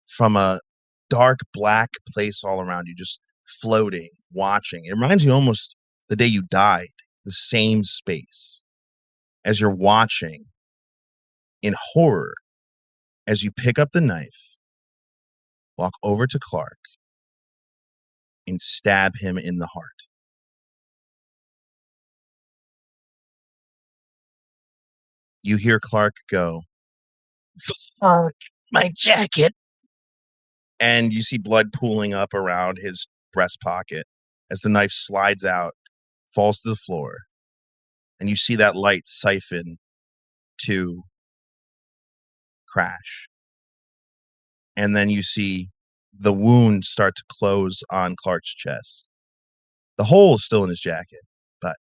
from a dark black place all around you, just floating, watching. It reminds you almost the day you died, the same space, as you're watching in horror, as you pick up the knife, walk over to Clark, and stab him in the heart. You hear Clark go, "Fuck, my jacket." And you see blood pooling up around his breast pocket as the knife slides out, falls to the floor, and you see that light siphon to Crash. And then you see the wound start to close on Clark's chest. The hole is still in his jacket, but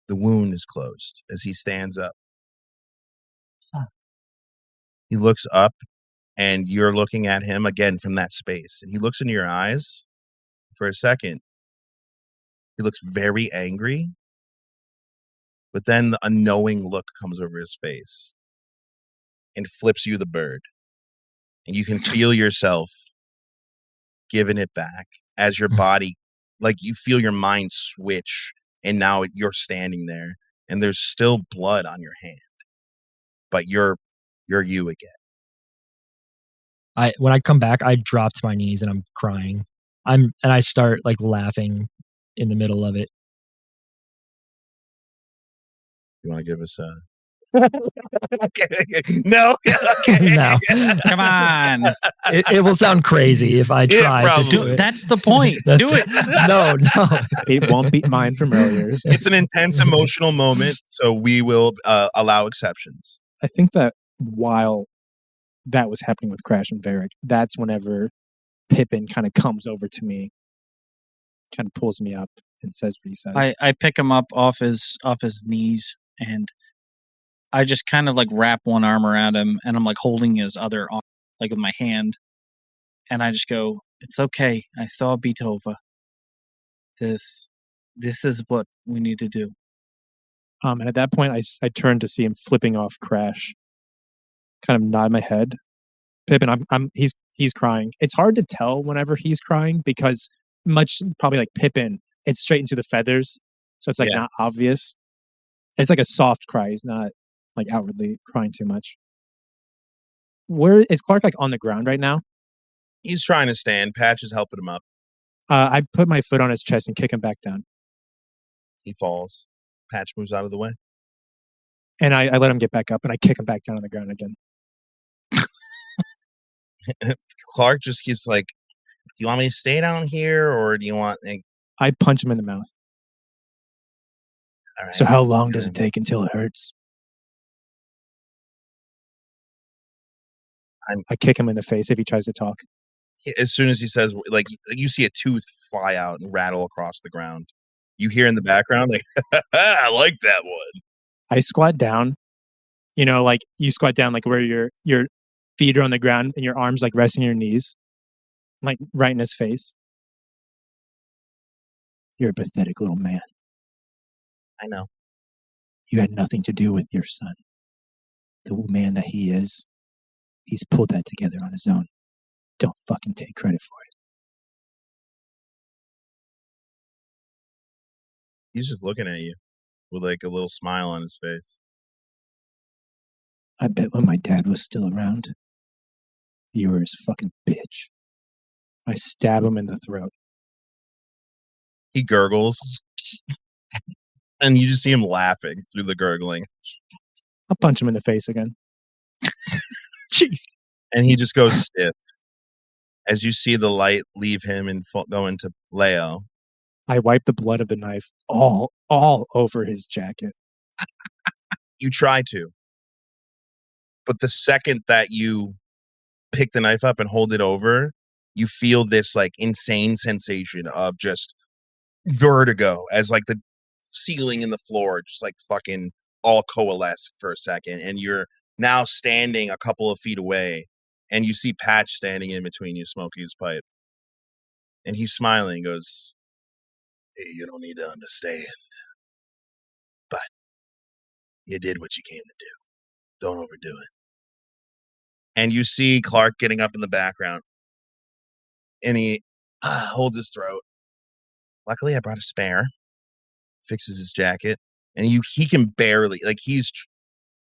the wound is closed as he stands up. He looks up, and you're looking at him again from that space. And he looks into your eyes for a second. He looks very angry, but then a knowing look comes over his face and flips you the bird. And you can feel yourself giving it back as your body, like you feel your mind switch, and now you're standing there, and there's still blood on your hand, but you're you again. When I come back, I drop to my knees and I'm crying. And I start like laughing in the middle of it. You want to give us a... No. Okay. No. Come on. It will sound crazy if I try to probably do will. it. That's the point. Do it. No. It won't beat mine from earlier. It's an intense emotional moment, so we will allow exceptions. I think that while that was happening with Crash and Varric, that's whenever Pippin kind of comes over to me, kind of pulls me up and says what he says. I pick him up off his knees and I just kind of like wrap one arm around him, and I'm like holding his other arm, like with my hand, and I just go, "It's okay. I saw Beethoven. This is what we need to do." And at that point, I turned to see him flipping off Crash. Kind of nod my head. Pippin, he's crying. It's hard to tell whenever he's crying because much probably like Pippin, it's straight into the feathers, so it's like not obvious. It's like a soft cry. He's not like outwardly crying too much. Where is Clark like on the ground right now? He's trying to stand. Patch is helping him up. I put my foot on his chest and kick him back down. He falls. Patch moves out of the way. And I let him get back up and I kick him back down on the ground again. Clark just keeps like, "Do you want me to stay down here or do you want..." I punch him in the mouth. All right. So how long does it take until it hurts? I kick him in the face if he tries to talk. As soon as he says, like, you see a tooth fly out and rattle across the ground. You hear in the background, like, "I like that one." I squat down. You know, like you squat down, like where your feet are on the ground and your arms like resting on your knees, like right in his face. You're a pathetic little man. I know. You had nothing to do with your son. The man that he is, he's pulled that together on his own. Don't fucking take credit for it. He's just looking at you with like a little smile on his face. I bet when my dad was still around, you were his fucking bitch. I stab him in the throat. He gurgles. And you just see him laughing through the gurgling. I'll punch him in the face again. Jeez. And he just goes stiff. As you see the light leave him and go into Leo. I wipe the blood of the knife all over his jacket. You try to. But the second that you pick the knife up and hold it over, you feel this like insane sensation of just vertigo as like the ceiling and the floor just like fucking all coalesce for a second. And you're now standing a couple of feet away and you see Patch standing in between you smoking his pipe. And he's smiling and goes, "Hey, you don't need to understand. But you did what you came to do. Don't overdo it." And you see Clark getting up in the background. And he holds his throat. Luckily, I brought a spare. Fixes his jacket. And he can barely, like he's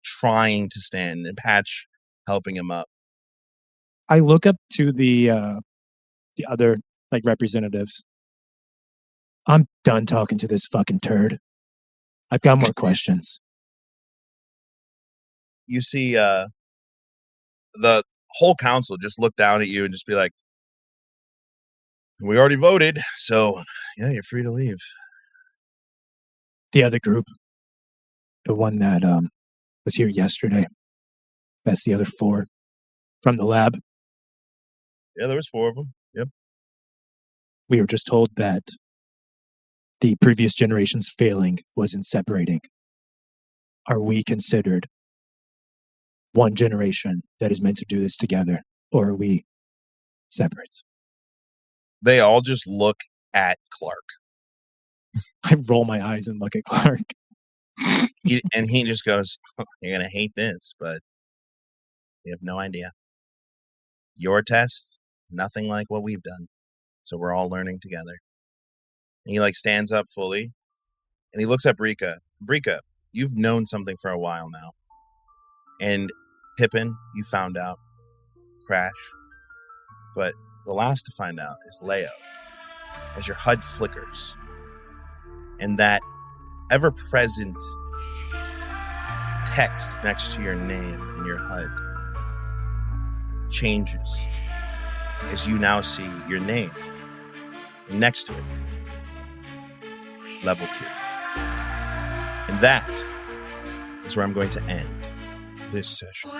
trying to stand. And Patch helping him up. I look up to the other like representatives. I'm done talking to this fucking turd. I've got more questions. You see the whole council just look down at you and just be like, "We already voted, so yeah, you're free to leave." The other group, the one that was here yesterday, that's the other 4 from the lab. Yeah, there was 4 of them. Yep. We were just told that the previous generation's failing was in separating. Are we considered one generation that is meant to do this together, or are we separate? They all just look at Clark. I roll my eyes and look at Clark. And he just goes, "You're going to hate this, but you have no idea. Your test, nothing like what we've done. So we're all learning together." And he like stands up fully and he looks at Brika. "Brika, you've known something for a while now. And Pippin, you found out. Crash. But the last to find out is Leo. As your HUD flickers. And that ever-present text next to your name in your HUD changes as you now see your name. And next to it, level 2. And that is where I'm going to end this session.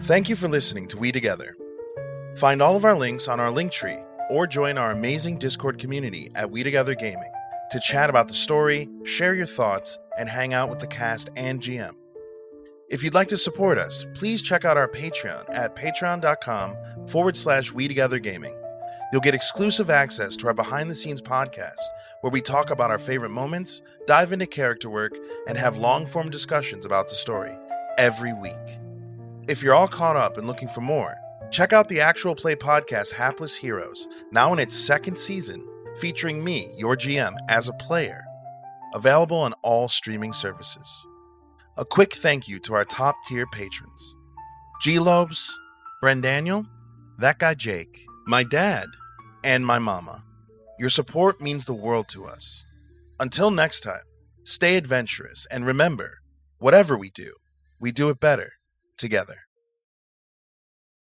Thank you for listening to We Together. Find all of our links on our Linktree or join our amazing Discord community at WeTogether Gaming to chat about the story, share your thoughts, and hang out with the cast and GM. If you'd like to support us, please check out our Patreon at patreon.com/WeTogetherGaming. You'll get exclusive access to our behind-the-scenes podcast, where we talk about our favorite moments, dive into character work, and have long-form discussions about the story every week. If you're all caught up and looking for more, check out the actual play podcast Hapless Heroes, now in its second season, featuring me, your GM, as a player. Available on all streaming services. A quick thank you to our top-tier patrons. GxLobes, BrenDaniel, that guy Jake, my dad, and my mama. Your support means the world to us. Until next time, stay adventurous and remember, whatever we do it better together.